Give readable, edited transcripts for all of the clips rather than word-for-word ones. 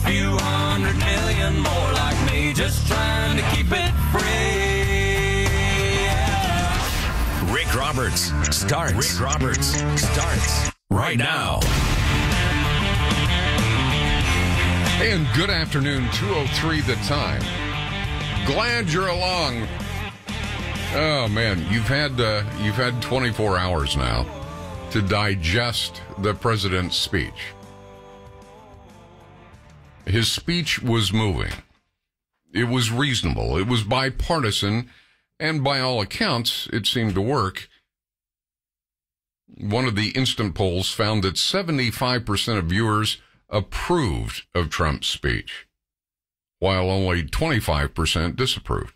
few 100 million more like me, just trying to keep it free. Yeah. Rick Roberts starts right now. And good afternoon, 2:03 the time. Glad you're along. Oh man, you've had 24 hours now to digest the president's speech. His speech was moving. It was reasonable. It was bipartisan, and by all accounts, it seemed to work. One of the instant polls found that 75% of viewers approved of Trump's speech, while only 25% disapproved.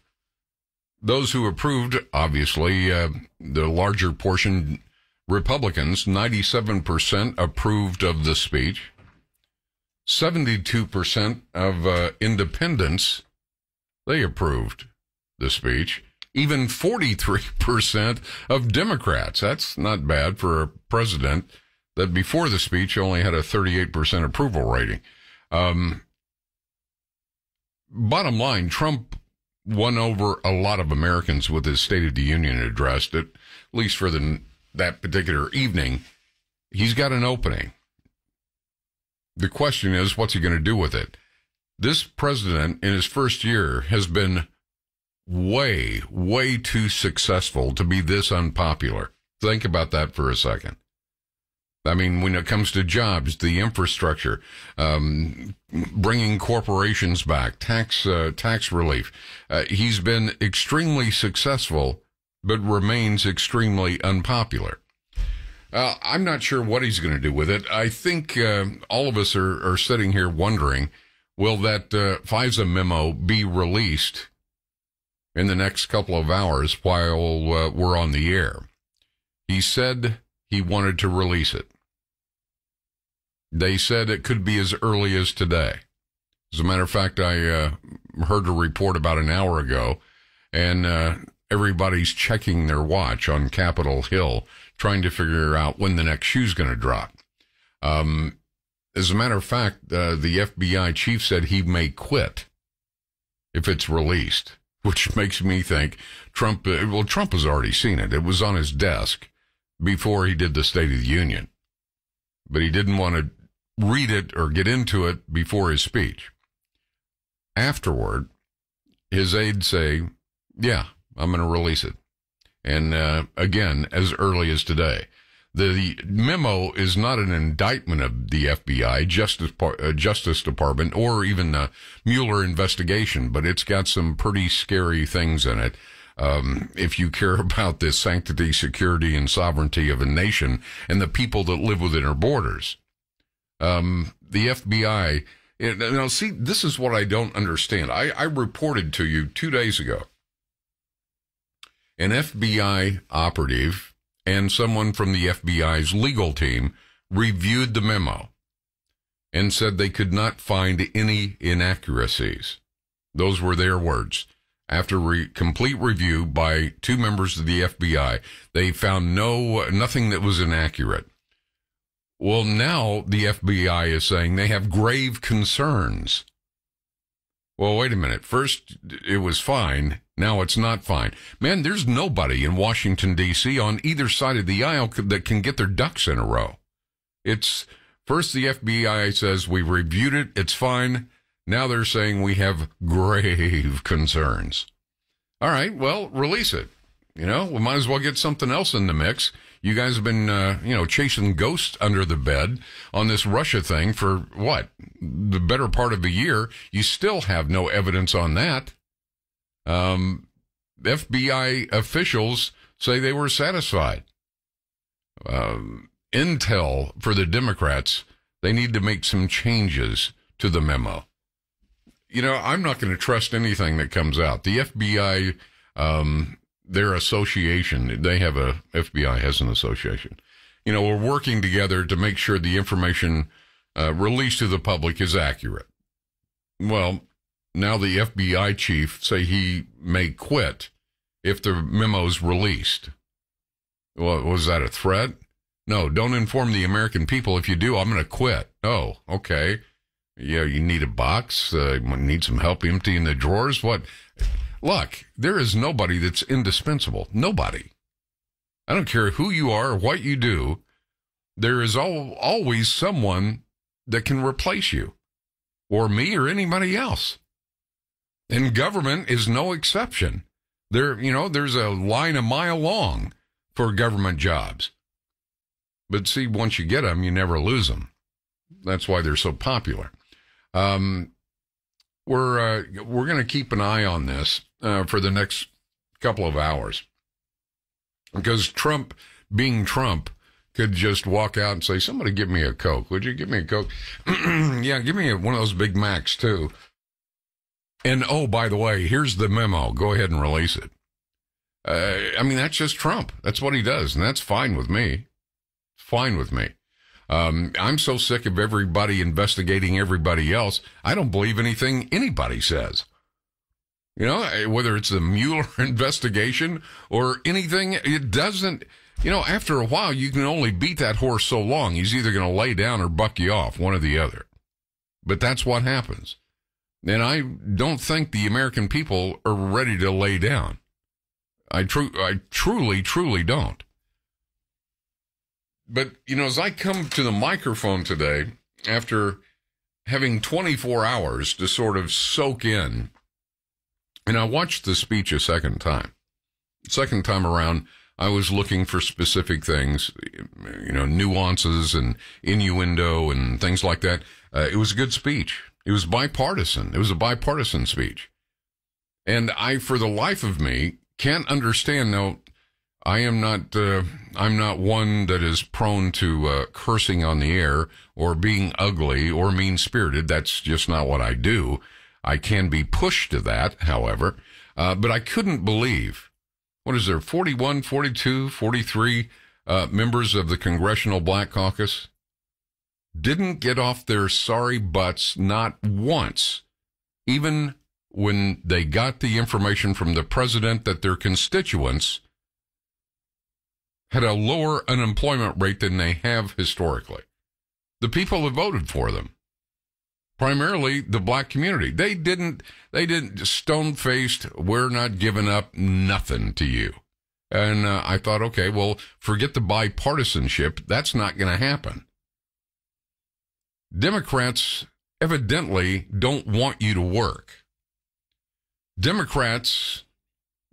Those who approved, obviously, the larger portion, Republicans, 97% approved of the speech. 72% of independents, they approved the speech. Even 43% of Democrats. That's not bad for a president that before the speech only had a 38% approval rating. Bottom line, Trump won over a lot of Americans with his State of the Union address, at least for that particular evening. He's got an opening. The question is, what's he going to do with it? This president, in his first year, has been way, way too successful to be this unpopular. Think about that for a second. I mean, when it comes to jobs, the infrastructure, bringing corporations back, tax relief, he's been extremely successful, but remains extremely unpopular. I'm not sure what he's going to do with it. I think all of us are sitting here wondering, will that FISA memo be released in the next couple of hours while we're on the air? He said he wanted to release it. They said it could be as early as today. As a matter of fact, I heard a report about an hour ago, and everybody's checking their watch on Capitol Hill, trying to figure out when the next shoe's going to drop. As a matter of fact, the FBI chief said he may quit if it's released, which makes me think Trump has already seen it. It was on his desk before he did the State of the Union, but he didn't want to read it or get into it before his speech. Afterward, his aides say, yeah, I'm going to release it. And again, as early as today. The memo is not an indictment of the FBI, Justice Department, or even the Mueller investigation, but it's got some pretty scary things in it. If you care about the sanctity, security, and sovereignty of a nation and the people that live within our borders. The FBI, now see, this is what I don't understand. I reported to you 2 days ago. An FBI operative and someone from the FBI's legal team reviewed the memo and said they could not find any inaccuracies. Those were their words. After complete review by two members of the FBI, they found nothing that was inaccurate. Well, now the FBI is saying they have grave concerns. Well, wait a minute. First, it was fine. Now it's not fine. Man, there's nobody in Washington, D.C. on either side of the aisle that can get their ducks in a row. It's first the FBI says we reviewed it. It's fine. Now they're saying we have grave concerns. All right, well, release it. We might as well get something else in the mix. You guys have been, chasing ghosts under the bed on this Russia thing for what? The better part of a year. You still have no evidence on that. FBI officials say they were satisfied. Intel for the Democrats, they need to make some changes to the memo. I'm not going to trust anything that comes out. The FBI, their association, FBI has an association. We're working together to make sure the information released to the public is accurate. Well, now the FBI chief say he may quit if the memo's released. Well, was that a threat? No, don't inform the American people. If you do, I'm going to quit. Oh, okay. Yeah, you need a box. Need some help emptying the drawers. What? Look, there is nobody that's indispensable. Nobody. I don't care who you are or what you do. There is always someone that can replace you, or me, or anybody else. And government is no exception. There's a line a mile long for government jobs. But see, once you get them, you never lose them. That's why they're so popular. We're going to keep an eye on this for the next couple of hours, because Trump, being Trump, could just walk out and say, "Somebody give me a Coke. Would you give me a Coke?" Yeah, give me one of those Big Macs too. And oh, by the way, here's the memo. Go ahead and release it. That's just Trump. That's what he does, and that's fine with me. Fine with me. I'm so sick of everybody investigating everybody else. I don't believe anything anybody says. Whether it's the Mueller investigation or anything, it doesn't, after a while, you can only beat that horse so long. He's either going to lay down or buck you off, one or the other. But that's what happens. And I don't think the American people are ready to lay down. I truly, truly don't. But, as I come to the microphone today, after having 24 hours to sort of soak in, and I watched the speech a second time. Second time around, I was looking for specific things, nuances and innuendo and things like that. It was a good speech. It was bipartisan. It was a bipartisan speech. And I, for the life of me, can't understand. Now, I'm not one that is prone to cursing on the air or being ugly or mean-spirited. That's just not what I do. I can be pushed to that, however. But I couldn't believe, 41, 42, 43 members of the Congressional Black Caucus didn't get off their sorry butts not once, even when they got the information from the president that their constituents had a lower unemployment rate than they have historically. The people that voted for them, primarily the black community, they didn't stone-faced, we're not giving up nothing to you. And I thought, okay, well, forget the bipartisanship. That's not going to happen. Democrats evidently don't want you to work. Democrats,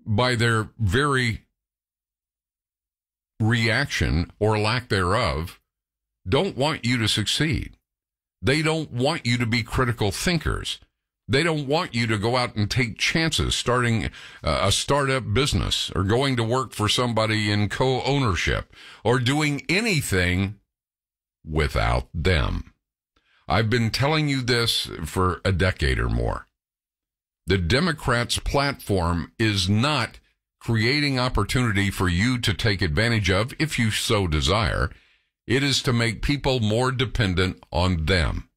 by their very reaction or lack thereof, don't want you to succeed. They don't want you to be critical thinkers. They don't want you to go out and take chances, starting a startup business or going to work for somebody in co-ownership or doing anything without them. I've been telling you this for a decade or more. The Democrats' platform is not creating opportunity for you to take advantage of if you so desire. It is to make people more dependent on them.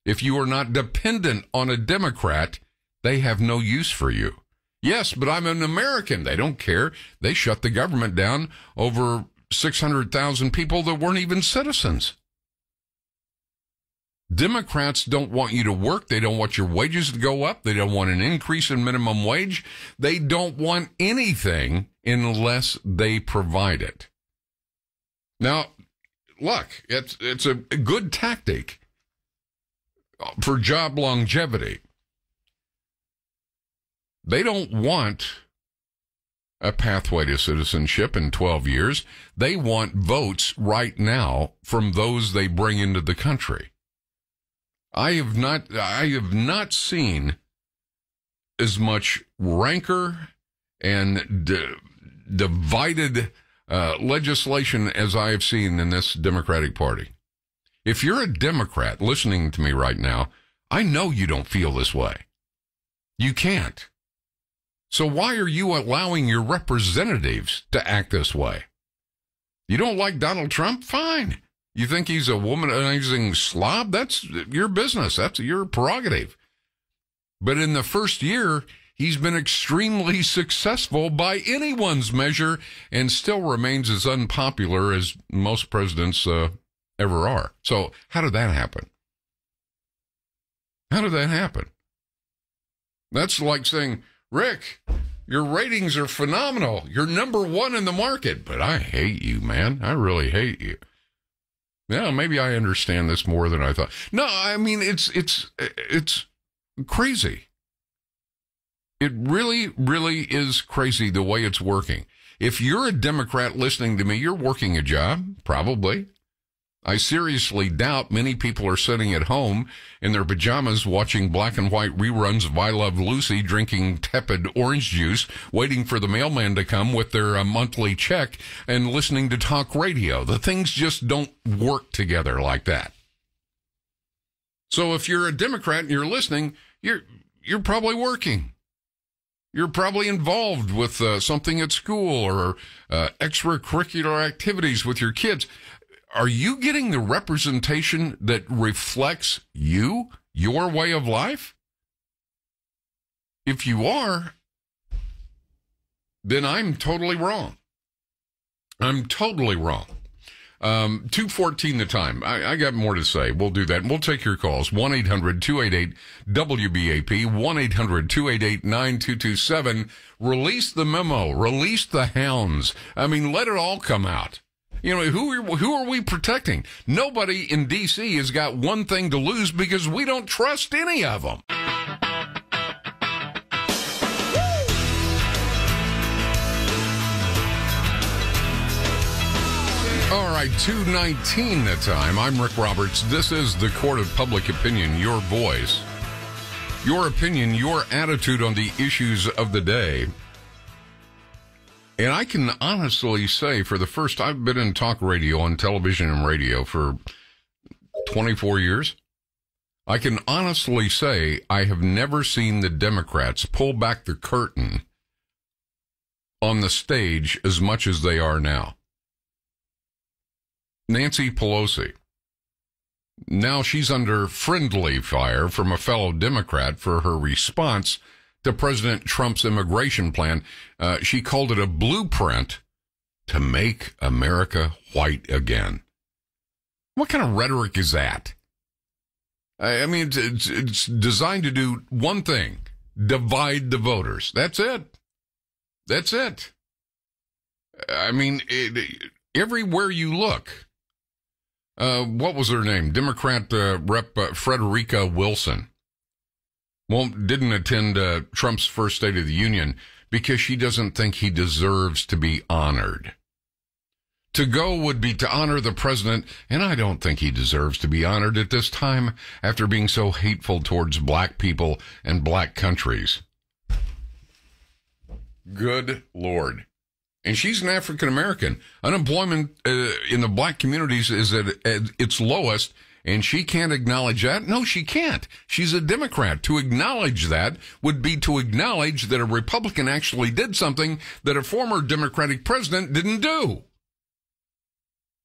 If you are not dependent on a Democrat, they have no use for you. Yes, but I'm an American. They don't care. They shut the government down over 600,000 people that weren't even citizens. Democrats don't want you to work. They don't want your wages to go up. They don't want an increase in minimum wage. They don't want anything unless they provide it. Now, look, it's a good tactic for job longevity. They don't want a pathway to citizenship in 12 years. They want votes right now from those they bring into the country. I have not seen as much rancor and divided legislation as I have seen in this Democratic Party. If you're a Democrat listening to me right now, I know you don't feel this way. You can't. So why are you allowing your representatives to act this way? You don't like Donald Trump? Fine. You think he's a womanizing slob? That's your business. That's your prerogative. But in the first year, he's been extremely successful by anyone's measure and still remains as unpopular as most presidents ever are. So how did that happen? How did that happen? That's like saying, Rick, your ratings are phenomenal. You're number one in the market, but I hate you, man. I really hate you. Yeah, maybe I understand this more than I thought. No, I mean, it's crazy. It really, really is crazy the way it's working. If you're a Democrat listening to me, you're working a job, probably. I seriously doubt many people are sitting at home in their pajamas watching black and white reruns of I Love Lucy, drinking tepid orange juice, waiting for the mailman to come with their monthly check, and listening to talk radio. The things just don't work together like that. So if you're a Democrat and you're listening, you're probably working. You're probably involved with something at school or extracurricular activities with your kids. Are you getting the representation that reflects you, your way of life? If you are, then I'm totally wrong. I'm totally wrong. 2:14 the time. I got more to say. We'll do that. And we'll take your calls. 1-800-288-WBAP, 1-800-288-9227. Release the memo. Release the hounds. I mean, let it all come out. You know, who are we protecting? Nobody in D.C. has got one thing to lose because we don't trust any of them. All right, 2:19 the time. I'm Rick Roberts. This is the Court of Public Opinion, your voice. Your opinion, your attitude on the issues of the day. And I can honestly say, I've been in talk radio, on television and radio for 24 years. I can honestly say I have never seen the Democrats pull back the curtain on the stage as much as they are now. Nancy Pelosi. Now she's under friendly fire from a fellow Democrat for her response to President Trump's immigration plan. She called it a blueprint to make America white again. What kind of rhetoric is that? I mean, it's designed to do one thing: divide the voters. That's it. That's it. I mean, everywhere you look. What was her name? Democrat Rep. Frederica Wilson. Well, didn't attend Trump's first State of the Union because she doesn't think he deserves to be honored. To go would be to honor the president, and I don't think he deserves to be honored at this time after being so hateful towards black people and black countries. Good Lord. And she's an African American. Unemployment in the black communities is at its lowest, and she can't acknowledge that? No, she can't. She's a Democrat. To acknowledge that would be to acknowledge that a Republican actually did something that a former Democratic president didn't do.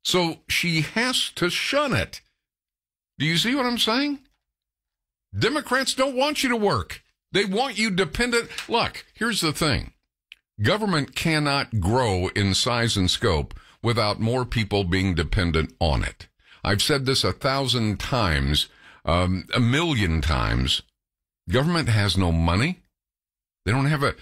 So she has to shun it. Do you see what I'm saying? Democrats don't want you to work. They want you dependent. Look, here's the thing. Government cannot grow in size and scope without more people being dependent on it. I've said this 1,000 times, 1,000,000 times. Government has no money. They don't have a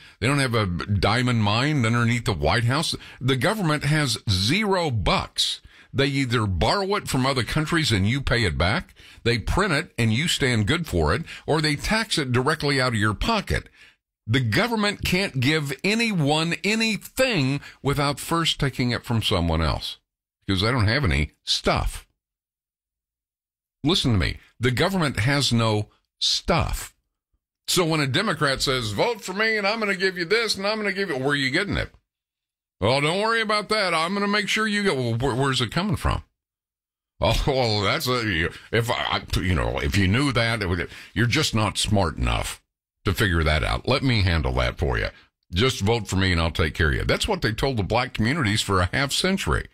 diamond mine underneath the White House. The government has $0. They either borrow it from other countries and you pay it back, they print it and you stand good for it, or they tax it directly out of your pocket. The government can't give anyone anything without first taking it from someone else because they don't have any stuff. Listen to me. The government has no stuff. So when a Democrat says, vote for me and I'm going to give you this and I'm going to give you, where are you getting it? Well, don't worry about that. I'm going to make sure you get, well, where's it coming from? Oh, well, that's if you knew that, you're just not smart enough to figure that out. Let me handle that for you. Just vote for me and I'll take care of you. That's what they told the black communities for a half century.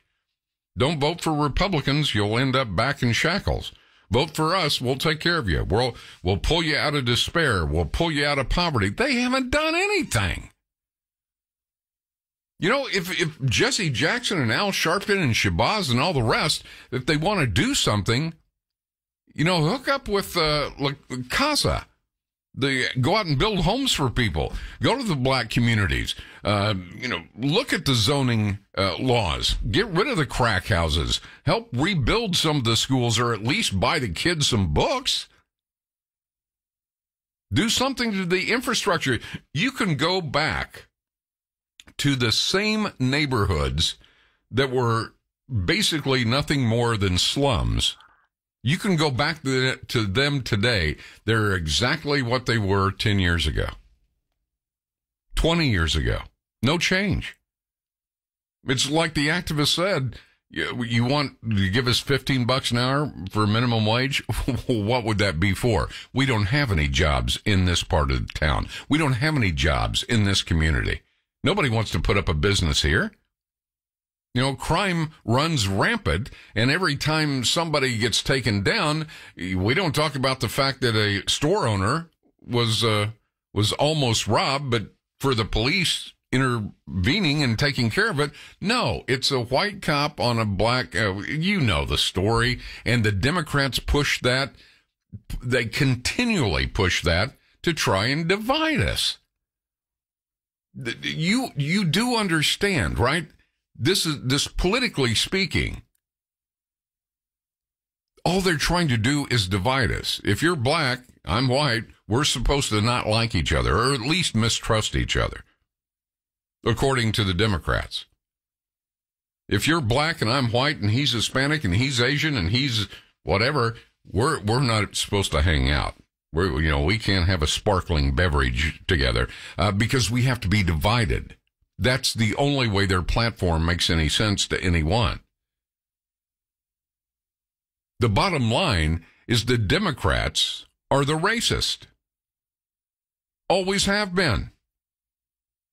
Don't vote for Republicans. You'll end up back in shackles. Vote for us. We'll take care of you. We'll pull you out of despair. We'll pull you out of poverty. They haven't done anything. You know, if Jesse Jackson and Al Sharpton and Shabazz and all the rest, if they want to do something, Hook up with CASA. Go out and build homes for people. Go to the black communities. Look at the zoning laws. Get rid of the crack houses. Help rebuild some of the schools, or at least buy the kids some books. Do something to the infrastructure. You can go back to the same neighborhoods that were basically nothing more than slums. You can go back to them today. They're exactly what they were 10 years ago, 20 years ago. No change. It's like the activist said, you want to give us $15 an hour for minimum wage? What would that be for? We don't have any jobs in this part of the town. We don't have any jobs in this community. Nobody wants to put up a business here. Crime runs rampant, and every time somebody gets taken down, we don't talk about the fact that a store owner was almost robbed, but for the police intervening and taking care of it, no, it's a white cop on a black, the story, and the Democrats push that. They continually push that to try and divide us. You do understand, right? This politically speaking, all they're trying to do is divide us. If you're black, I'm white, we're supposed to not like each other, or at least mistrust each other, according to the Democrats. If you're black and I'm white and he's Hispanic and he's Asian and he's whatever, we're not supposed to hang out. We can't have a sparkling beverage together because we have to be divided. That's the only way their platform makes any sense to anyone. The bottom line is the Democrats are the racist. Always have been.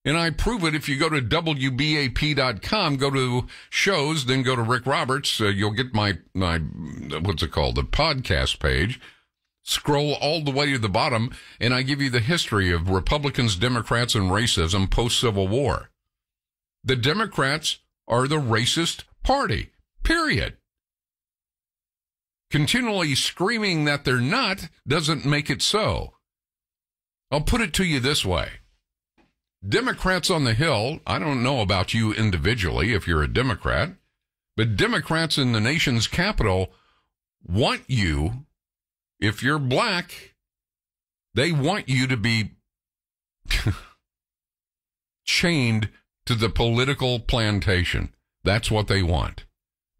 And I prove it if you go to WBAP.com, go to shows, then go to Rick Roberts. You'll get my what's it called, the podcast page. Scroll all the way to the bottom, and I give you the history of Republicans, Democrats, and racism post-Civil War. The Democrats are the racist party, period. Continually screaming that they're not doesn't make it so. I'll put it to you this way. Democrats on the Hill, I don't know about you individually if you're a Democrat, but Democrats in the nation's capital want you, if you're black, they want you to be chained to the political plantation. That's what they want.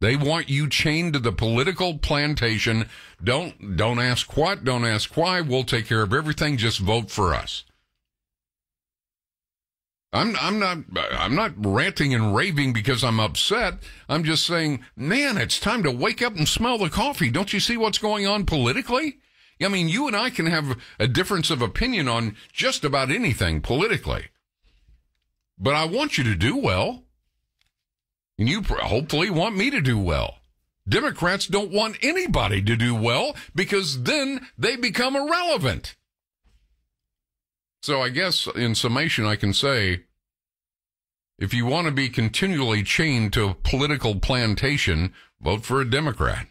They want you chained to the political plantation. Don't ask what, don't ask why. We'll take care of everything. Just vote for us. I'm not ranting and raving because I'm upset. I'm just saying, man, it's time to wake up and smell the coffee. Don't you see what's going on politically? I mean, you and I can have a difference of opinion on just about anything politically. But I want you to do well. And you hopefully want me to do well. Democrats don't want anybody to do well because then they become irrelevant. So I guess in summation, I can say, if you want to be continually chained to a political plantation, vote for a Democrat.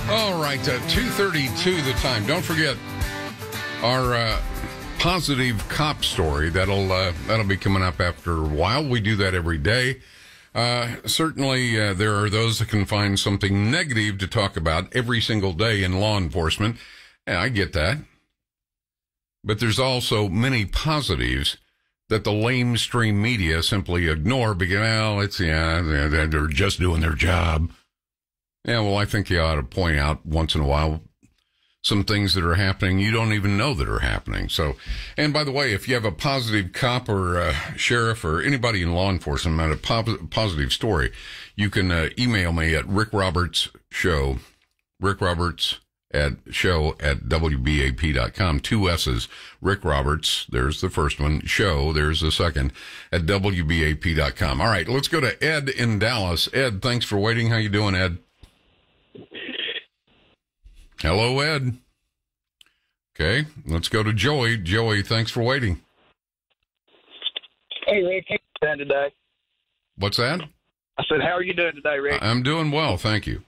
All right, 2:32 the time. Don't forget our positive cop story. That'll be coming up after a while. We do that every day. Certainly, there are those that can find something negative to talk about every single day in law enforcement. Yeah, I get that. But there's also many positives that the lamestream media simply ignore because, well, they're just doing their job. Yeah, well, I think you ought to point out once in a while some things that are happening you don't even know that are happening. So, and by the way, if you have a positive cop or sheriff or anybody in law enforcement about a positive story, you can email me at rickrobertsshow, rickroberts@WBAP.com, 2 S's, Rick Roberts, there's the first one, show, there's the second, at WBAP.com. All right, let's go to Ed in Dallas. Ed, thanks for waiting. How you doing, Ed? Hello, Ed. Okay, let's go to Joey. Joey, thanks for waiting. Hey, Rick. How you doing today? What's that? I said, how are you doing today, Rick? I'm doing well, thank you.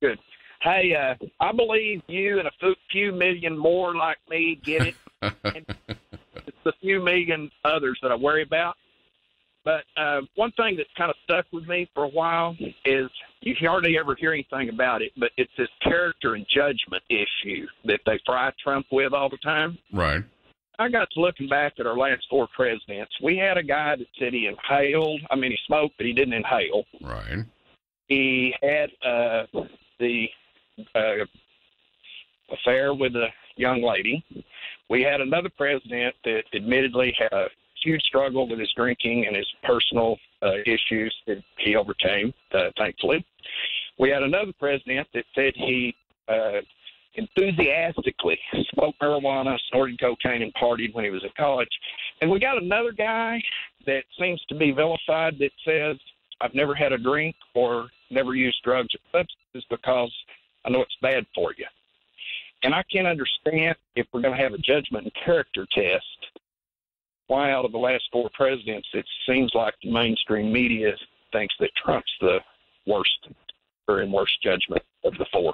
Good. Hey, I believe you and a few million more like me get it. And it's the few million others that I worry about. But one thing that's kind of stuck with me for a while is you hardly ever hear anything about it, but it's this character and judgment issue that they fry Trump with all the time. Right. I got to looking back at our last 4 presidents. We had a guy that said he inhaled. I mean, he smoked, but he didn't inhale. Right. He had the affair with a young lady. We had another president that admittedly had a huge struggle with his drinking and his personal issues that he overcame, thankfully. We had another president that said he enthusiastically smoked marijuana, snorted cocaine, and partied when he was in college. And we got another guy that seems to be vilified that says, I've never had a drink or never used drugs or substances because I know it's bad for you. And I can't understand, if we're going to have a judgment and character test, why out of the last 4 presidents it seems like the mainstream media thinks that Trump's the worst or in worst judgment of the 4.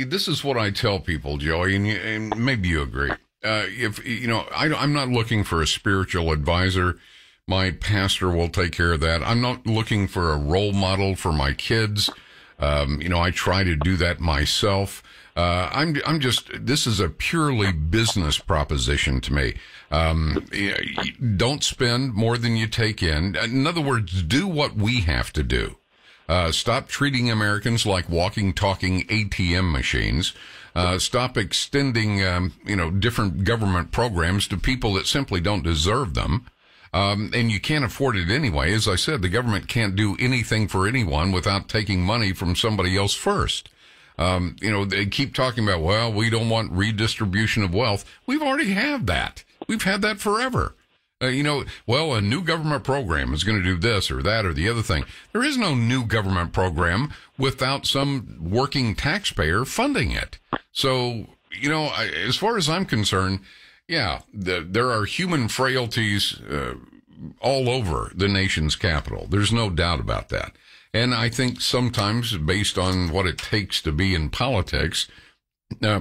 This is what I tell people, Joey, and maybe you agree. I'm not looking for a spiritual advisor. My pastor will take care of that. I'm not looking for a role model for my kids. I try to do that myself. This is a purely business proposition to me. Don't spend more than you take in. In other words, do what we have to do. Stop treating Americans like walking, talking ATM machines. Stop extending, different government programs to people that simply don't deserve them. And you can't afford it anyway. As I said, the government can't do anything for anyone without taking money from somebody else first. They keep talking about, well, we don't want redistribution of wealth. We've already had that. We've had that forever. A new government program is going to do this or that or the other thing. There is no new government program without some working taxpayer funding it. So, as far as I'm concerned, there are human frailties all over the nation's capital. There's no doubt about that. And I think sometimes, based on what it takes to be in politics,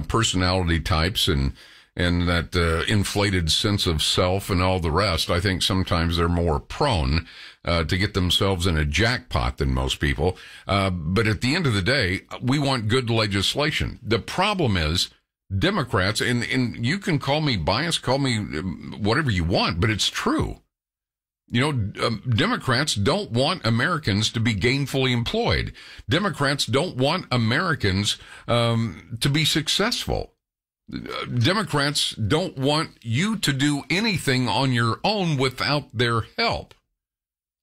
personality types and that inflated sense of self and all the rest, I think sometimes they're more prone to get themselves in a jackpot than most people. But at the end of the day, we want good legislation. The problem is Democrats, and you can call me biased, call me whatever you want, but it's true. Democrats don't want Americans to be gainfully employed. Democrats don't want Americans to be successful. Democrats don't want you to do anything on your own without their help.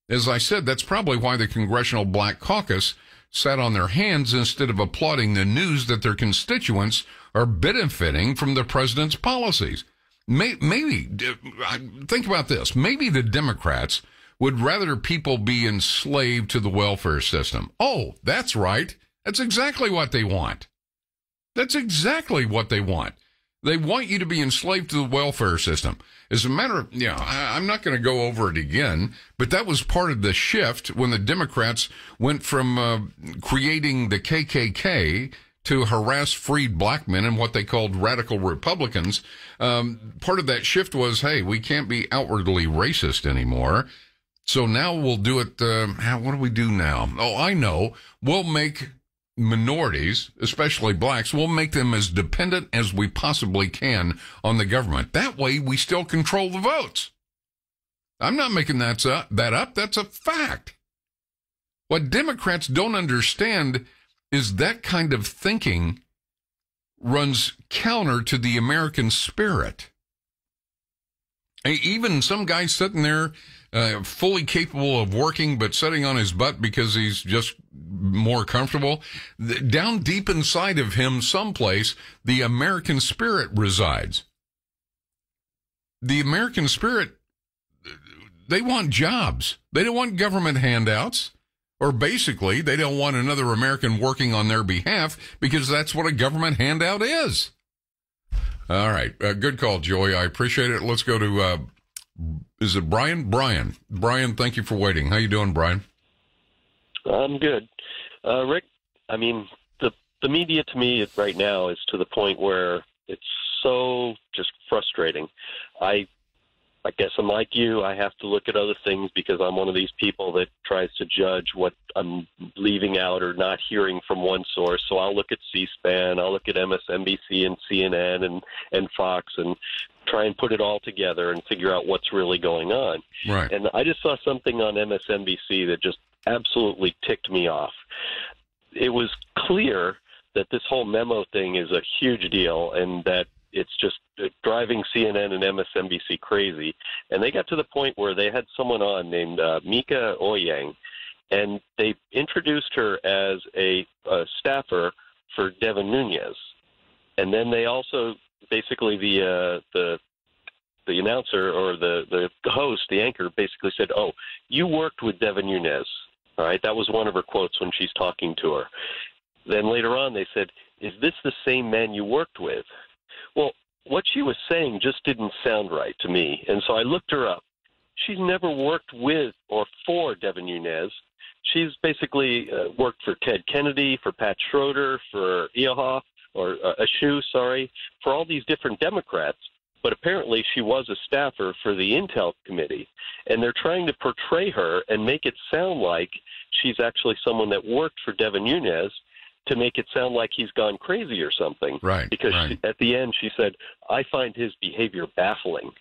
As I said, that's probably why the Congressional Black Caucus sat on their hands instead of applauding the news that their constituents are benefiting from the president's policies. Maybe, think about this. Maybe the Democrats would rather people be enslaved to the welfare system. Oh, that's right. That's exactly what they want. That's exactly what they want. They want you to be enslaved to the welfare system. As a matter of, I'm not going to go over it again, but that was part of the shift when the Democrats went from creating the KKK to harass freed black men and what they called radical Republicans. Part of that shift was, hey, we can't be outwardly racist anymore. So now we'll do it. What do we do now? Oh, I know. We'll make minorities, especially blacks, we'll make them as dependent as we possibly can on the government. That way we still control the votes. I'm not making that up. That's a fact. What Democrats don't understand is that kind of thinking runs counter to the American spirit. Even some guy sitting there fully capable of working but sitting on his butt because he's just more comfortable, down deep inside of him someplace, the American spirit resides. The American spirit, they want jobs. They don't want government handouts. Or basically, they don't want another American working on their behalf because that's what a government handout is. All right. Good call, Joey. I appreciate it. Let's go to, is it Brian? Brian, thank you for waiting. How you doing, Brian? I'm good. Rick, I mean, the media to me right now is to the point where it's so just frustrating. I guess I'm like you. I have to look at other things because I'm one of these people that tries to judge what I'm leaving out or not hearing from one source. So I'll look at C-SPAN, I'll look at MSNBC and CNN and Fox and try and put it all together and figure out what's really going on. Right. And I just saw something on MSNBC that just absolutely ticked me off. It was clear that this whole memo thing is a huge deal and that it's just driving CNN and MSNBC crazy. And they got to the point where they had someone on named Mika Oyang, and they introduced her as a staffer for Devin Nunes. And then they also basically the announcer or the host, the anchor, basically said, "Oh, you worked with Devin Nunes." All right, that was one of her quotes when she's talking to her. Then later on they said, "Is this the same man you worked with?" Well, what she was saying just didn't sound right to me, and so I looked her up. She's never worked with or for Devin Nunes. She's basically worked for Ted Kennedy, for Pat Schroeder, for Ehoff, or Eshoo, for all these different Democrats. But apparently she was a staffer for the Intel Committee, and they're trying to portray her and make it sound like she's actually someone that worked for Devin Nunes to make it sound like he's gone crazy or something. Right. Because right. At the end she said, "I find his behavior baffling."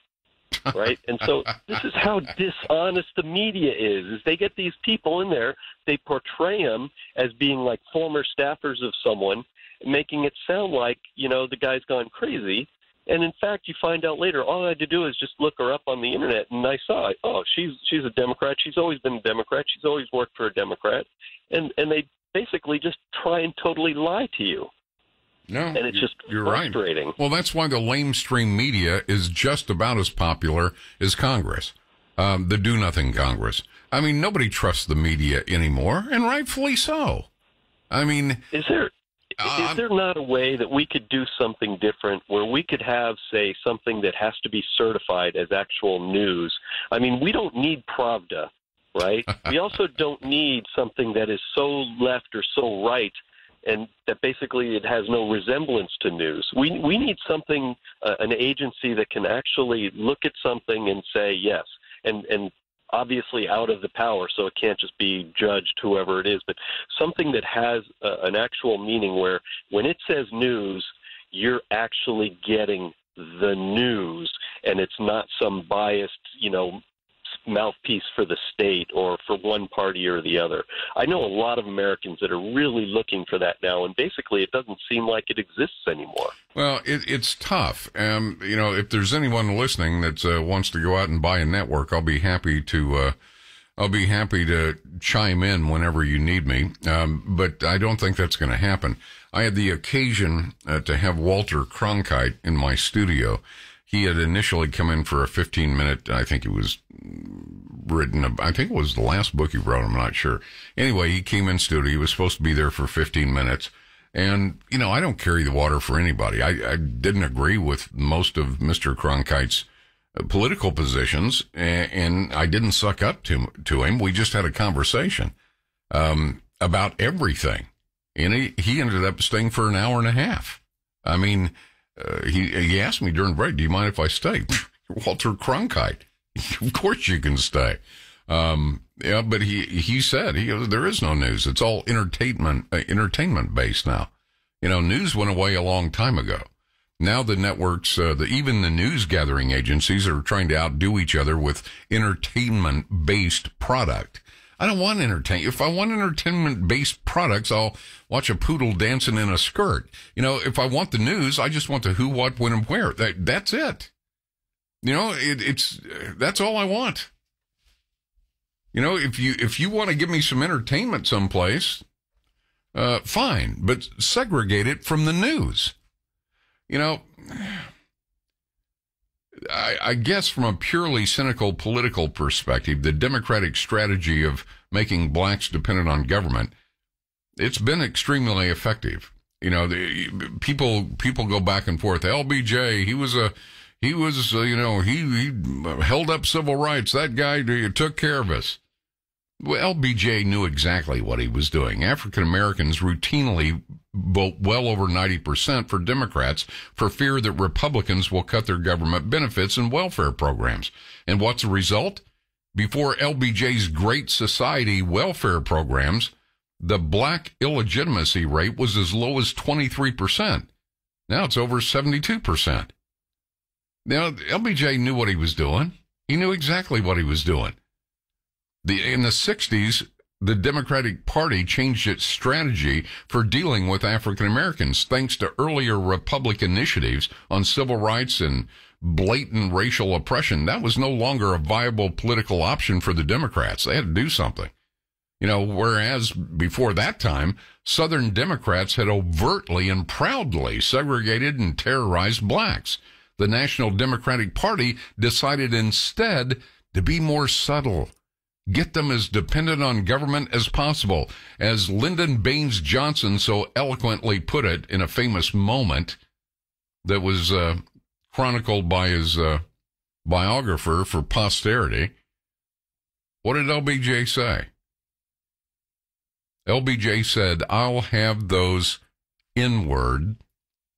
Right? And so this is how dishonest the media is they get these people in there, they portray them as being like former staffers of someone, making it sound like, the guy's gone crazy. And in fact, you find out later, all I had to do is just look her up on the internet, and I saw, she's a Democrat. She's always been a Democrat. She's always worked for a Democrat. And they basically just try and totally lie to you. No, and it's just you're frustrating. Right. Well, that's why the lamestream media is just about as popular as Congress, the do-nothing Congress. I mean, nobody trusts the media anymore, and rightfully so. I mean, is there not a way that we could do something different where we could have, say, something that has to be certified as actual news? I mean, we don't need Pravda, right? We also don't need something that is so left or so right and that basically it has no resemblance to news. We need something, an agency that can actually look at something and say yes, and obviously out of the power, so it can't just be judged whoever it is, but something that has an actual meaning where when it says news, you're actually getting the news, and it's not some biased, mouthpiece for the state or for one party or the other. I know a lot of Americans that are really looking for that now, and basically it doesn't seem like it exists anymore. Well, it's tough. If there's anyone listening that wants to go out and buy a network, I'll be happy to chime in whenever you need me. But I don't think that's going to happen. I had the occasion to have Walter Cronkite in my studio. He had initially come in for a 15-minute, I think it was I think it was the last book he wrote, I'm not sure. Anyway, he came in studio. He was supposed to be there for 15 minutes. And, I don't carry the water for anybody. I didn't agree with most of Mr. Cronkite's political positions, and I didn't suck up to him. We just had a conversation about everything. And he ended up staying for an hour and a half. I mean, he asked me during break, "Do you mind if I stay?" Walter Cronkite. Of course you can stay. But he said, there is no news. It's all entertainment based now. News went away a long time ago. Now the networks, even the news gathering agencies are trying to outdo each other with entertainment based product. I don't want entertainment. If I want entertainment based products, I'll watch a poodle dancing in a skirt. If I want the news, I just want the who, what, when, and where. That's it. That's all I want. If you want to give me some entertainment someplace, fine, but segregate it from the news. I guess from a purely cynical political perspective, the Democratic strategy of making blacks dependent on government, it's been extremely effective. You know, people go back and forth. LBJ, he held up civil rights. That guy took care of us. Well, LBJ knew exactly what he was doing. African Americans routinely vote well over 90% for Democrats for fear that Republicans will cut their government benefits and welfare programs. And what's the result? Before LBJ's Great Society welfare programs, the black illegitimacy rate was as low as 23%. Now it's over 72%. Now, LBJ knew what he was doing. He knew exactly what he was doing. In the 60s, the Democratic Party changed its strategy for dealing with African Americans thanks to earlier Republican initiatives on civil rights and blatant racial oppression. That was no longer a viable political option for the Democrats. They had to do something. You know, whereas before that time, Southern Democrats had overtly and proudly segregated and terrorized blacks. The National Democratic Party decided instead to be more subtle. Get them as dependent on government as possible. As Lyndon Baines Johnson so eloquently put it in a famous moment that was chronicled by his biographer for posterity, what did LBJ say? LBJ said, I'll have those N-word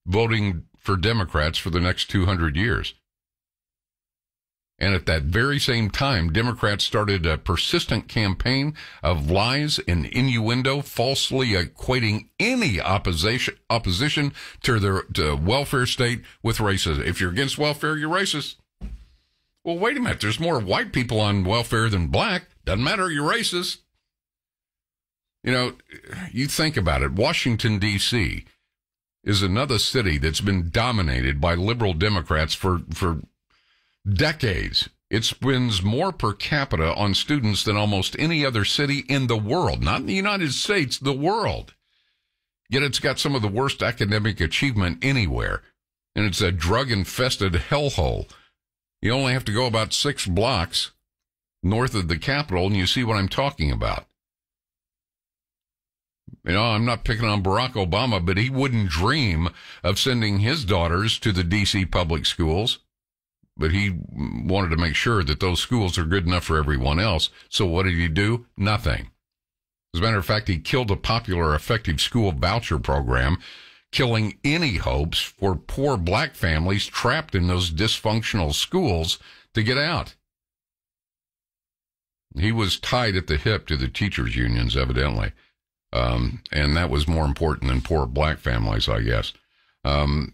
voting for Democrats for the next 200 years. And at that very same time, Democrats started a persistent campaign of lies and innuendo, falsely equating any opposition to the welfare state with racism. If you're against welfare, you're racist. Well, wait a minute. There's more white people on welfare than black. Doesn't matter. You're racist. You know, you think about it. Washington, D.C. is another city that's been dominated by liberal Democrats for decades. It spends more per capita on students than almost any other city in the world. Not in the United States, the world. Yet it's got some of the worst academic achievement anywhere. And it's a drug-infested hellhole. You only have to go about 6 blocks north of the Capitol and you see what I'm talking about. You know, I'm not picking on Barack Obama, but he wouldn't dream of sending his daughters to the D.C. public schools. But he wanted to make sure that those schools are good enough for everyone else. So what did he do? Nothing. As a matter of fact, he killed a popular effective school voucher program, killing any hopes for poor black families trapped in those dysfunctional schools to get out. He was tied at the hip to the teachers' unions, evidently. And that was more important than poor black families, I guess. You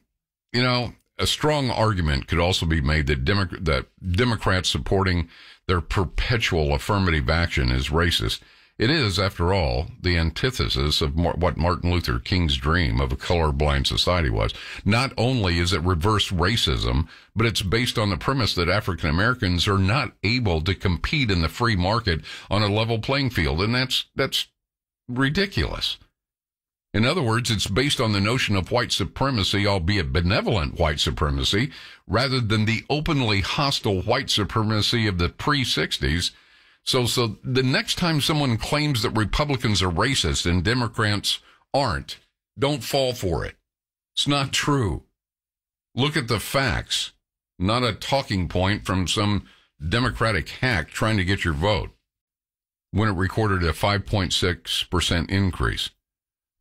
know, a strong argument could also be made that Democrats supporting their perpetual affirmative action is racist. It is, after all, the antithesis of what Martin Luther King's dream of a colorblind society was. Not only is it reverse racism, but it's based on the premise that African Americans are not able to compete in the free market on a level playing field, and that's ridiculous. In other words, it's based on the notion of white supremacy, albeit benevolent white supremacy, rather than the openly hostile white supremacy of the pre-60s. So the next time someone claims that Republicans are racist and Democrats aren't, don't fall for it. It's not true. Look at the facts, not a talking point from some Democratic hack trying to get your vote when it recorded a 5.6% increase.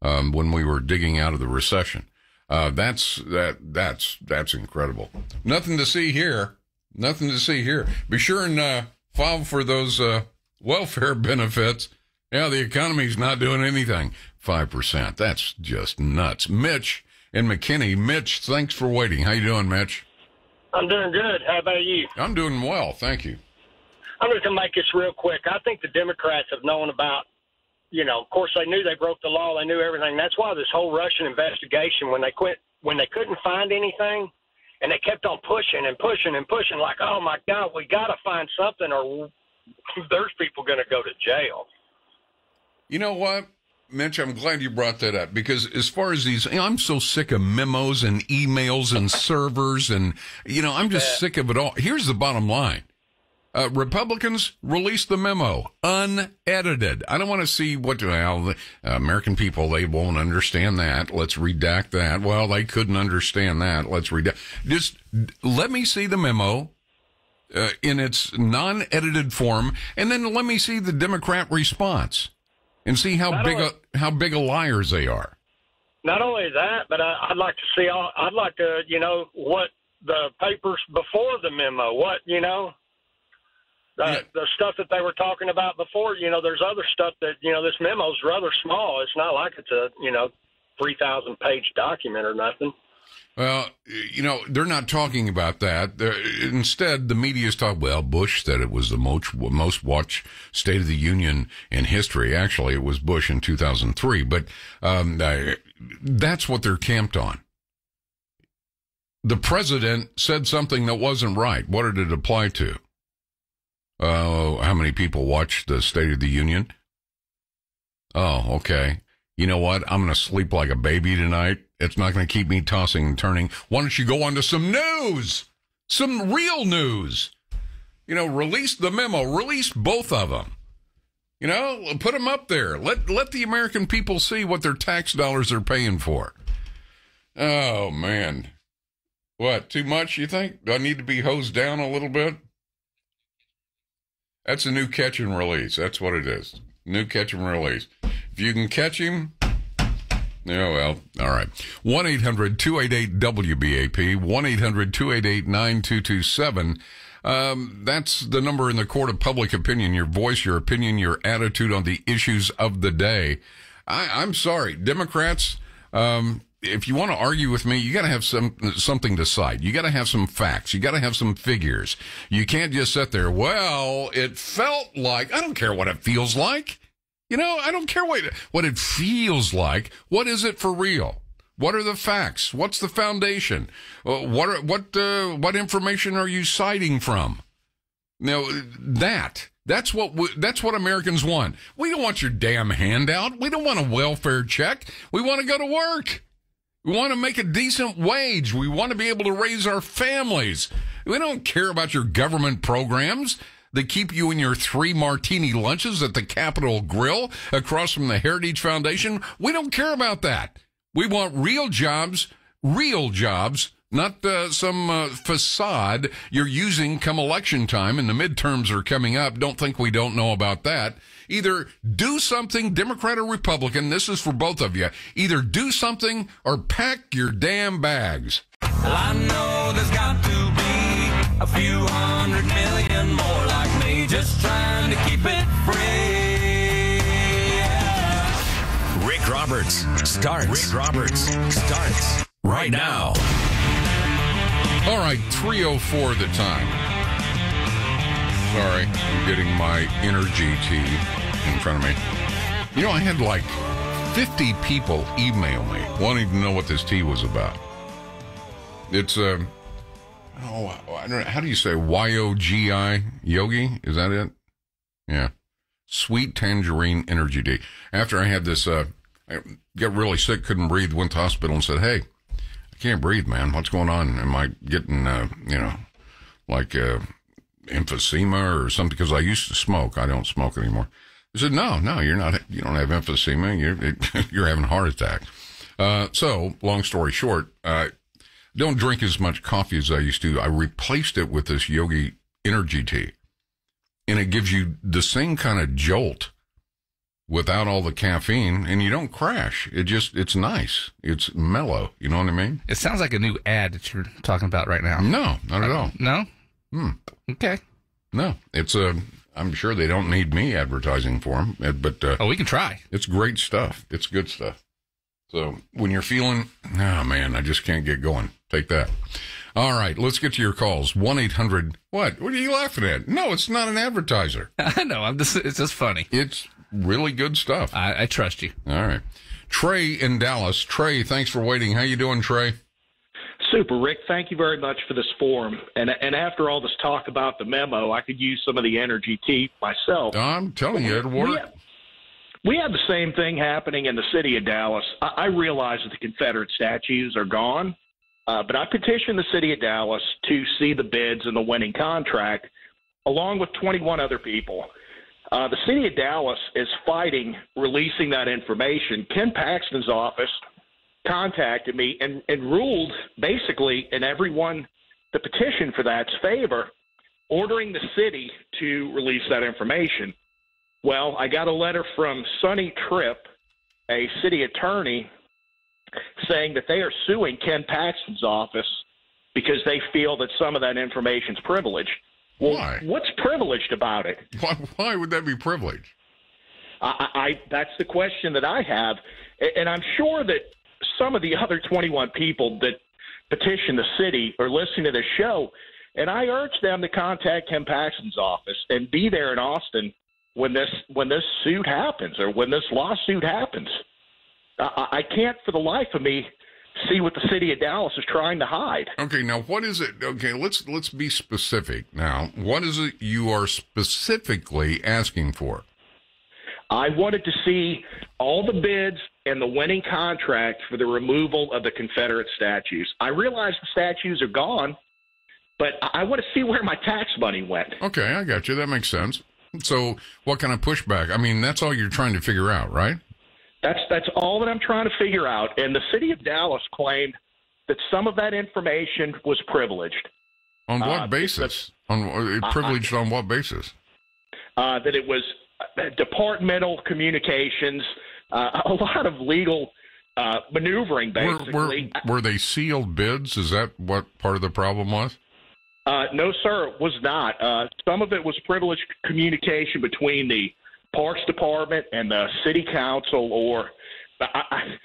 When we were digging out of the recession. That's incredible. Nothing to see here. Nothing to see here. Be sure and file for those welfare benefits. Yeah, the economy's not doing anything. 5%. That's just nuts. Mitch in McKinney. Mitch, thanks for waiting. How you doing, Mitch? I'm doing good. How about you? I'm doing well, thank you. I'm just going to make this real quick. I think the Democrats have known about, you know, of course, they knew they broke the law. They knew everything. That's why this whole Russian investigation, when they couldn't find anything, and they kept on pushing and pushing and pushing, like, oh, my God, we got to find something or there's people going to go to jail. You know what? Mitch, I'm glad you brought that up because as far as these, I'm so sick of memos and emails and servers and, I'm just sick of it all. Here's the bottom line. Republicans release the memo unedited. I don't want to see American people, they won't understand that. Let's redact that. Well, they couldn't understand that. Let's redact. Just let me see the memo in its non-edited form, and then let me see the Democrat response and see how big a liars they are. Not only that, but I'd like to see what the papers before the memo, the stuff that they were talking about before. There's other stuff that, this memo's rather small. It's not like it's a, 3,000-page document or nothing. Well, they're not talking about that. Instead, the media is talking, Bush said it was the most watched State of the Union in history. Actually, it was Bush in 2003, but that's what they're camped on. The president said something that wasn't right. What did it apply to? How many people watched the State of the Union? Oh, okay. You know what? I'm going to sleep like a baby tonight. It's not going to keep me tossing and turning. Why don't you go on to some news? Some real news. Release the memo. Release both of them. Put them up there. Let the American people see what their tax dollars are paying for. Oh, man. What, too much, you think? Do I need to be hosed down a little bit? That's a new catch and release. That's what it is. New catch and release. If you can catch him, all right. 1-800-288-WBAP, 1-800-288-9227. That's the number in the court of public opinion. Your voice, your opinion, your attitude on the issues of the day. I'm sorry, Democrats, if you want to argue with me, you got to have something to cite. You got to have some facts. You got to have some figures. You can't just sit there. Well, it felt like, I don't care what it feels like. I don't care what it feels like. What is it for real? What are the facts? What's the foundation? What information are you citing from? That's what Americans want. We don't want your damn handout. We don't want a welfare check. We want to go to work. We want to make a decent wage. We want to be able to raise our families. We don't care about your government programs that keep you in your 3 martini lunches at the Capitol Grill across from the Heritage Foundation. We don't care about that. We want real jobs, not some facade you're using come election time and the midterms are coming up. Don't think we don't know about that. Either do something, Democrat or Republican, this is for both of you. Either do something or pack your damn bags. Well, I know there's got to be a few 100 million more like me, just trying to keep it free. Yeah. Rick Roberts starts right now. All right, 3:04 the time. Sorry, I'm getting my energy tea in front of me. I had like 50 people email me wanting to know what this tea was about. It's I don't know, how do you say YOGI? Yogi? Is that it? Yeah. Sweet tangerine energy tea. After I had this, I got really sick, couldn't breathe, went to the hospital and said, hey, I can't breathe, man. What's going on? Am I getting, emphysema or something? Because I used to smoke. I don't smoke anymore. I said, no, you're not. You don't have emphysema. You're having a heart attack. So, long story short, don't drink as much coffee as I used to. I replaced it with this Yogi energy tea, and it gives you the same kind of jolt without all the caffeine, and you don't crash. It's nice. It's mellow. You know what I mean? It sounds like a new ad that you're talking about right now. No, not at all. No? Okay. No, it's I'm sure they don't need me advertising for them, but we can try. It's great stuff. It's good stuff. So when you're feeling, man, I just can't get going, take that. All right, let's get to your calls. 1-800. What are you laughing at? No, it's not an advertiser. I know. It's just funny. It's really good stuff. I trust you. All right. Trey in Dallas. Trey, thanks for waiting. How you doing, Trey? Super, Rick. Thank you very much for this forum. And after all this talk about the memo, I could use some of the energy tea myself. I'm telling you, it'll work. We have the same thing happening in the city of Dallas. I realize that the Confederate statues are gone, but I petitioned the city of Dallas to see the bids and the winning contract, along with 21 other people. The city of Dallas is fighting releasing that information. Ken Paxton's office contacted me and ruled basically in everyone that petitioned for that's favor, ordering the city to release that information. Well, I got a letter from Sonny Tripp, a city attorney, saying that they are suing Ken Paxton's office because they feel that some of that information is privileged. Well, Why? What's privileged about it? Why would that be privileged? That's the question that I have, and I'm sure that some of the other 21 people that petition the city are listening to this show, and I urge them to contact Ken Paxton's office and be there in Austin when this suit happens or when this lawsuit happens. I can't for the life of me see what the city of Dallas is trying to hide. Okay, now what is it? Okay, let's be specific now. What is it you are specifically asking for? I wanted to see all the bids and the winning contract for the removal of the Confederate statues. I realize the statues are gone, but I want to see where my tax money went. Okay, I got you. That makes sense. So what kind of pushback? I mean, that's all you're trying to figure out, right? That's all that I'm trying to figure out. And the city of Dallas claimed that some of that information was privileged. On what basis? Privileged on what basis? That it was departmental communications, a lot of legal maneuvering, basically. Were they sealed bids? Is that what part of the problem was? No, sir, it was not. Some of it was privileged communication between the Parks Department and the City Council, or, I've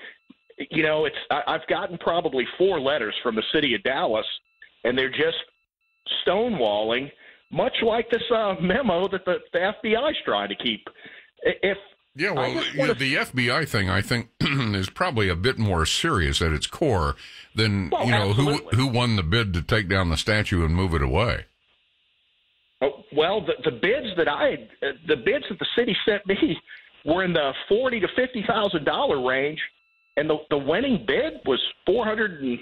gotten probably 4 letters from the City of Dallas, and they're just stonewalling, much like this memo that the FBI is trying to keep. The FBI thing, I think, is probably a bit more serious at its core than, who won the bid to take down the statue and move it away. Well, the bids that the city sent me were in the $40,000 to $50,000 range, and the winning bid was $400 and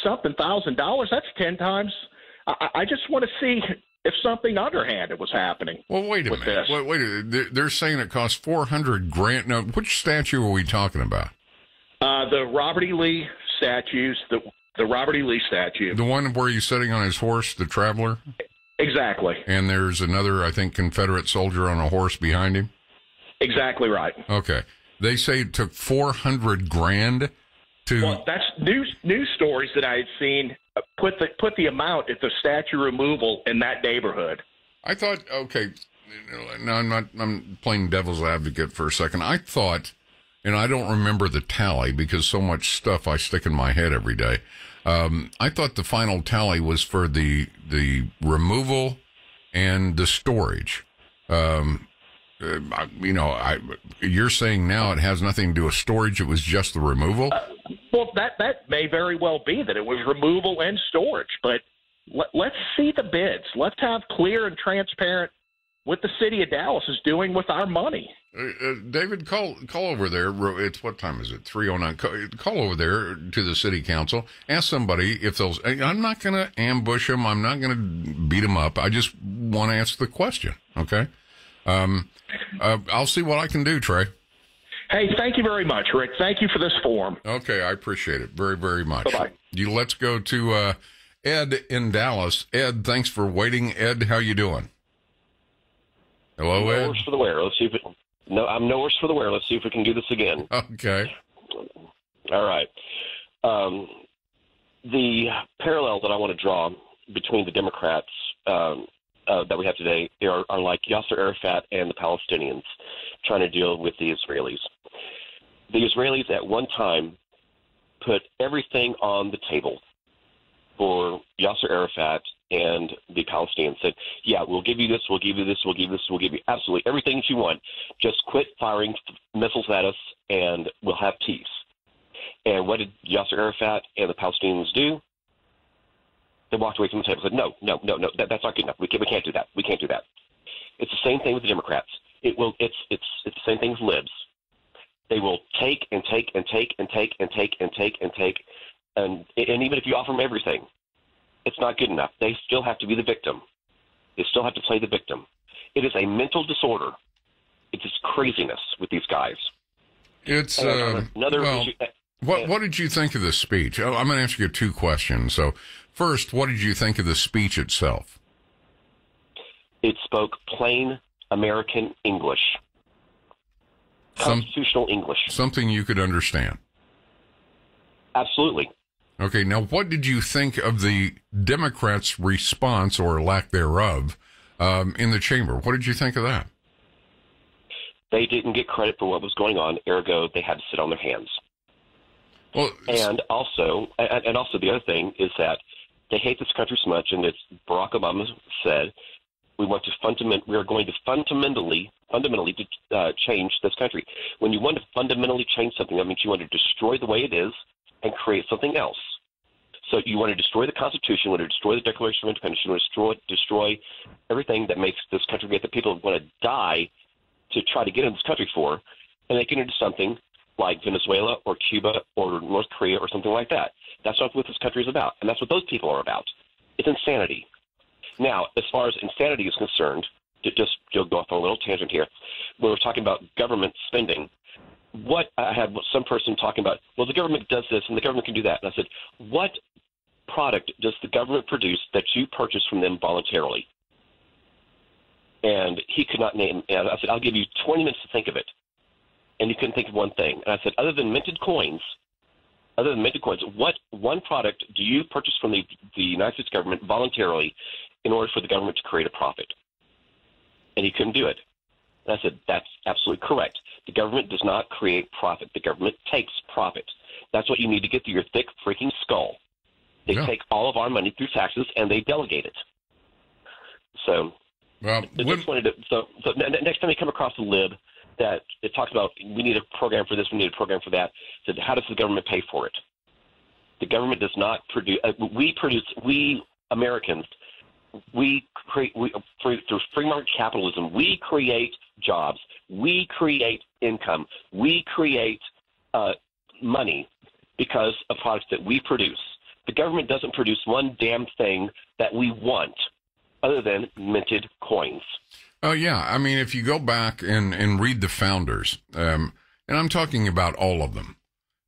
something thousand. That's 10 times. I just want to see if something underhanded was happening. Well, wait a minute. Wait a minute. They're saying it costs $400,000. Now, which statue are we talking about? The Robert E. Lee statues. The Robert E. Lee statue. The one where he's sitting on his horse, the Traveler. Exactly. And there's another, I think, Confederate soldier on a horse behind him? Exactly right. Okay. They say it took $400,000 to... Well, that's news stories that I had seen put the amount at the statue removal in that neighborhood. I thought, okay, no, I'm playing devil's advocate for a second. I thought, and I don't remember the tally because so much stuff I stick in my head every day. I thought the final tally was for the removal and the storage. You're saying now it has nothing to do with storage. It was just the removal. Well, that may very well be that it was removal and storage. But let's see the bids. Let's have clear and transparent what the city of Dallas is doing with our money. David, call over there. It's what time is it? 3:09. Call over there to the city council. Ask somebody if they'll. I'm not going to ambush them. I'm not going to beat them up. I just want to ask the question. Okay. I'll see what I can do, Trey. Hey, thank you very much, Rick. Thank you for this forum. Okay, I appreciate it very, very much. Bye-bye. Let's go to Ed in Dallas. Ed, thanks for waiting. Ed, how you doing? Hello, Ed. No worse for the wear. Let's see if I'm no worse for the wear. Let's see if we can do this again. Okay. All right. The parallel that I want to draw between the Democrats that we have today are like Yasser Arafat and the Palestinians trying to deal with the Israelis. The Israelis at one time put everything on the table for Yasser Arafat and the Palestinians. Said, yeah, we'll give you this, we'll give you this, we'll give you this, we'll give you absolutely everything that you want. Just quit firing missiles at us and we'll have peace. And what did Yasser Arafat and the Palestinians do? They walked away from the table and said, no, that's not good enough. We can't do that. We can't do that. It's the same thing with the Democrats. It's the same thing with libs. They will take and take and take and take and take and take and take, and even if you offer them everything, it's not good enough. They still have to be the victim. They still have to play the victim. It is a mental disorder. It's just craziness with these guys. It's another issue. What did you think of the speech? Oh, I'm going to ask you 2 questions. So, first, what did you think of the speech itself? It spoke plain American English, constitutional English. Something you could understand. Absolutely. Okay, now what did you think of the Democrats' response, or lack thereof, in the chamber? What did you think of that? They didn't get credit for what was going on, ergo they had to sit on their hands. Well, and also the other thing is that they hate this country so much, and it's Barack Obama said, we are going to fundamentally change this country. When you want to fundamentally change something, that means you want to destroy the way it is and create something else. So you want to destroy the Constitution, you want to destroy the Declaration of Independence, you want to destroy everything that makes this country great, that people want to die to try to get in this country for, and they get into something like Venezuela or Cuba or North Korea or something like that. That's not what this country is about, and that's what those people are about. It's insanity. Now, as far as insanity is concerned, just go off on a little tangent here. When we're talking about government spending, I had some person talking about, well, the government does this and the government can do that. And I said, what product does the government produce that you purchase from them voluntarily? And he could not name. And I said, I'll give you 20 minutes to think of it. And he couldn't think of one thing. And I said, other than minted coins, what one product do you purchase from the United States government voluntarily in order for the government to create a profit? And he couldn't do it. And I said, that's absolutely correct. The government does not create profit. The government takes profit. That's what you need to get through your thick freaking skull. They take all of our money through taxes, and they delegate it. So, next time you come across a lib that it talks about we need a program for this, we need a program for that, said, how does the government pay for it? The government does not produce. We Americans, through free market capitalism, we create jobs, we create income, we create money because of products that we produce. The government doesn't produce one damn thing that we want other than minted coins. Oh, yeah. I mean, if you go back and read the founders, and I'm talking about all of them,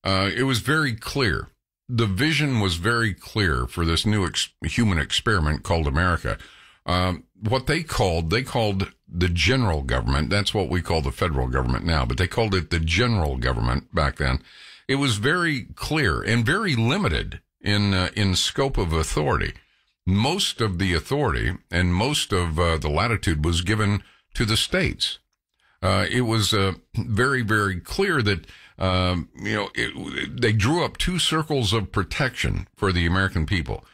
it was very clear. The vision was very clear for this new human experiment called America. What they called the general government. That's what we call the federal government now, but they called it the general government back then. It was very clear and very limited in scope of authority. Most of the authority and most of the latitude was given to the states. It was very, very clear that they drew up 2 circles of protection for the American people.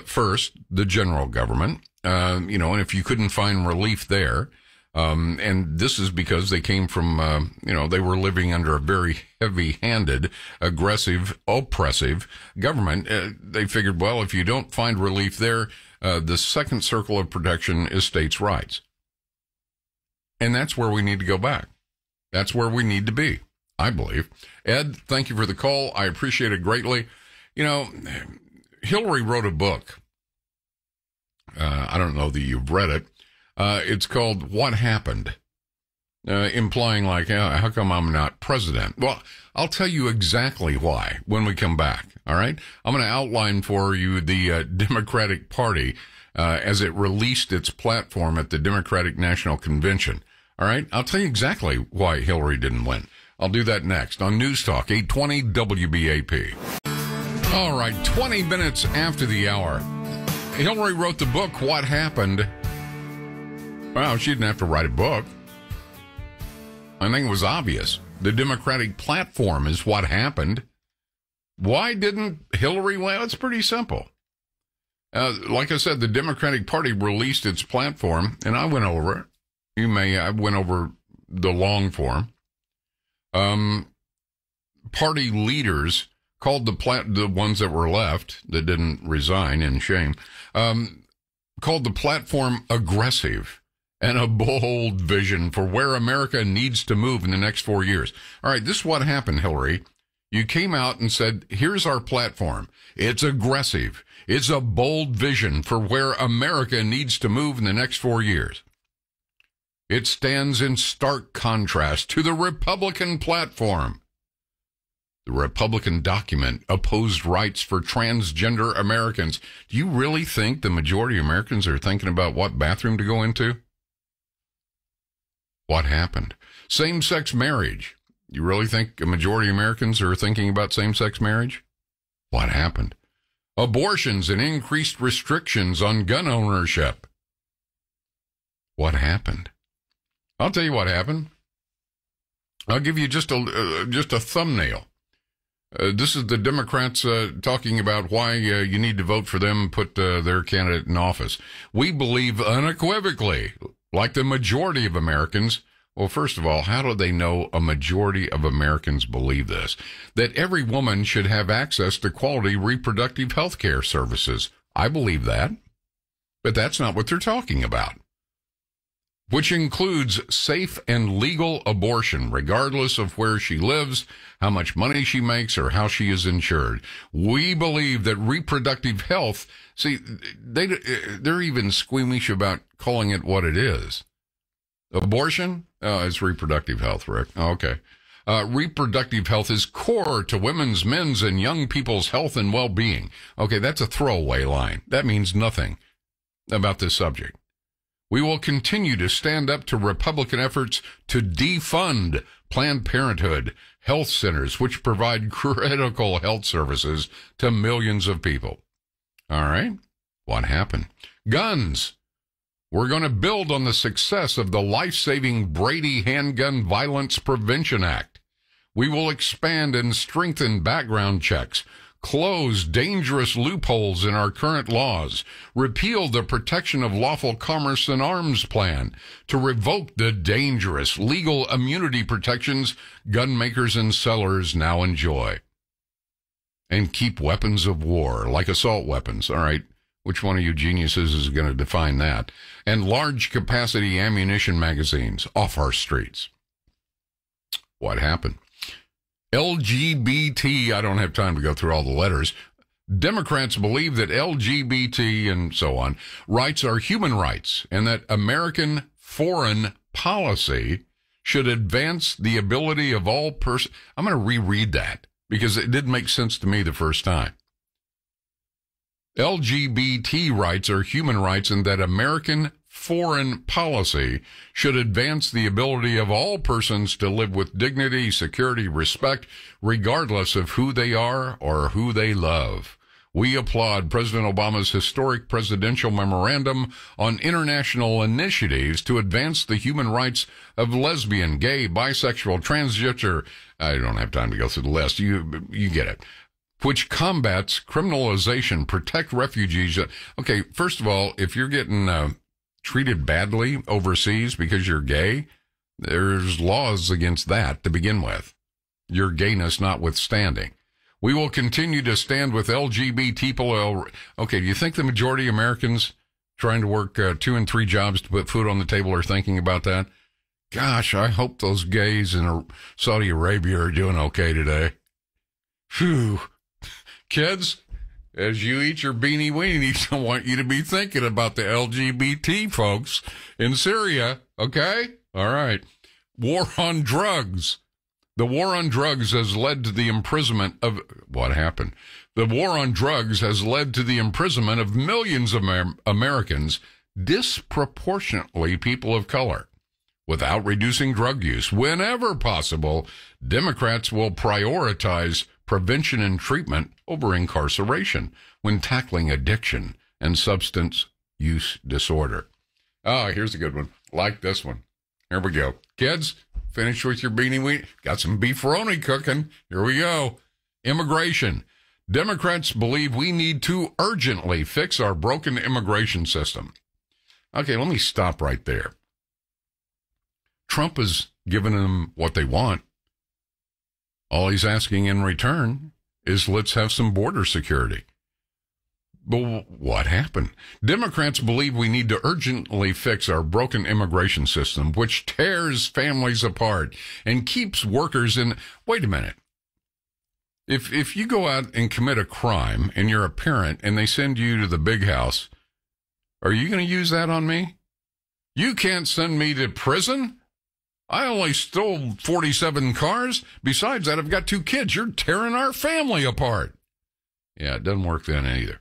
First, the general government, and if you couldn't find relief there, and this is because they came from, they were living under a very heavy-handed, aggressive, oppressive government. They figured, well, if you don't find relief there, the second circle of protection is states' rights. And that's where we need to go back. That's where we need to be, I believe. Ed, thank you for the call. I appreciate it greatly. Hillary wrote a book. I don't know that you've read it. It's called What Happened, implying like, how come I'm not president? Well, I'll tell you exactly why when we come back, all right? I'm going to outline for you the Democratic Party as it released its platform at the Democratic National Convention, all right? I'll tell you exactly why Hillary didn't win. I'll do that next on News Talk 820 WBAP. All right, 20 minutes after the hour. Hillary wrote the book, What Happened. Well, she didn't have to write a book. I think it was obvious. The Democratic platform is what happened. Why didn't Hillary win? It's pretty simple. Like I said, the Democratic Party released its platform, and I went over it. I went over the long form. Party leaders called the ones that were left, that didn't resign in shame, called the platform aggressive and a bold vision for where America needs to move in the next 4 years. All right, this is what happened, Hillary. You came out and said, here's our platform. It's aggressive. It's a bold vision for where America needs to move in the next 4 years. It stands in stark contrast to the Republican platform. The Republican document opposed rights for transgender Americans. Do you really think the majority of Americans are thinking about what bathroom to go into? What happened? Same-sex marriage. You really think a majority of Americans are thinking about same-sex marriage? What happened? Abortions and increased restrictions on gun ownership. What happened? I'll tell you what happened. I'll give you just a thumbnail. This is the Democrats talking about why you need to vote for them and put their candidate in office. We believe unequivocally, like the majority of Americans. Well, first of all, how do they know a majority of Americans believe this? That every woman should have access to quality reproductive health care services. I believe that. But that's not what they're talking about. Which includes safe and legal abortion, regardless of where she lives, how much money she makes, or how she is insured. We believe that reproductive health, see, they're even squeamish about calling it what it is. Abortion? Oh, it's reproductive health, Rick. Oh, okay. Reproductive health is core to women's, men's, and young people's health and well-being. Okay, that's a throwaway line. That means nothing about this subject. We will continue to stand up to Republican efforts to defund Planned Parenthood health centers, which provide critical health services to millions of people. All right. What happened? Guns. We're going to build on the success of the life-saving Brady Handgun Violence Prevention Act. We will expand and strengthen background checks, close dangerous loopholes in our current laws, repeal the Protection of Lawful Commerce in Arms Plan to revoke the dangerous legal immunity protections gun makers and sellers now enjoy, and keep weapons of war, like assault weapons. All right, which one of you geniuses is going to define that? And large-capacity ammunition magazines off our streets. What happened? LGBT, I don't have time to go through all the letters. Democrats believe that LGBT and so on rights are human rights and that American foreign policy should advance the ability of all persons. I'm going to reread that because it didn't make sense to me the first time. LGBT rights are human rights and that American foreign policy should advance the ability of all persons to live with dignity, security, respect, regardless of who they are or who they love. We applaud President Obama's historic presidential memorandum on international initiatives to advance the human rights of lesbian, gay, bisexual, transgender. I don't have time to go through the list. You get it. Which combats criminalization, protect refugees. Okay, first of all, if you're getting treated badly overseas because you're gay, there's laws against that to begin with, your gayness notwithstanding. We will continue to stand with LGBT people. Okay, do you think the majority of Americans trying to work 2 and 3 jobs to put food on the table are thinking about that? Gosh, I hope those gays in Saudi Arabia are doing okay today. Phew. Kids, as you eat your beanie weenies, I want you to be thinking about the LGBT folks in Syria, okay? All right. War on drugs. The war on drugs has led to the imprisonment of... What happened? The war on drugs has led to the imprisonment of millions of Americans, disproportionately people of color. Without reducing drug use, whenever possible, Democrats will prioritize prevention and treatment over incarceration when tackling addiction and substance use disorder. Oh, here's a good one. Like this one. Here we go. Kids, finish with your beanie weenie. Got some beefaroni cooking. Here we go. Immigration. Democrats believe we need to urgently fix our broken immigration system. Okay, let me stop right there. Trump has given them what they want. All he's asking in return is let's have some border security. But what happened? Democrats believe we need to urgently fix our broken immigration system, which tears families apart and keeps workers in. Wait a minute. If you go out and commit a crime and you're a parent and they send you to the big house, are you going to use that on me? You can't send me to prison? I only stole 47 cars. Besides that, I've got 2 kids. You're tearing our family apart. Yeah, it doesn't work then either.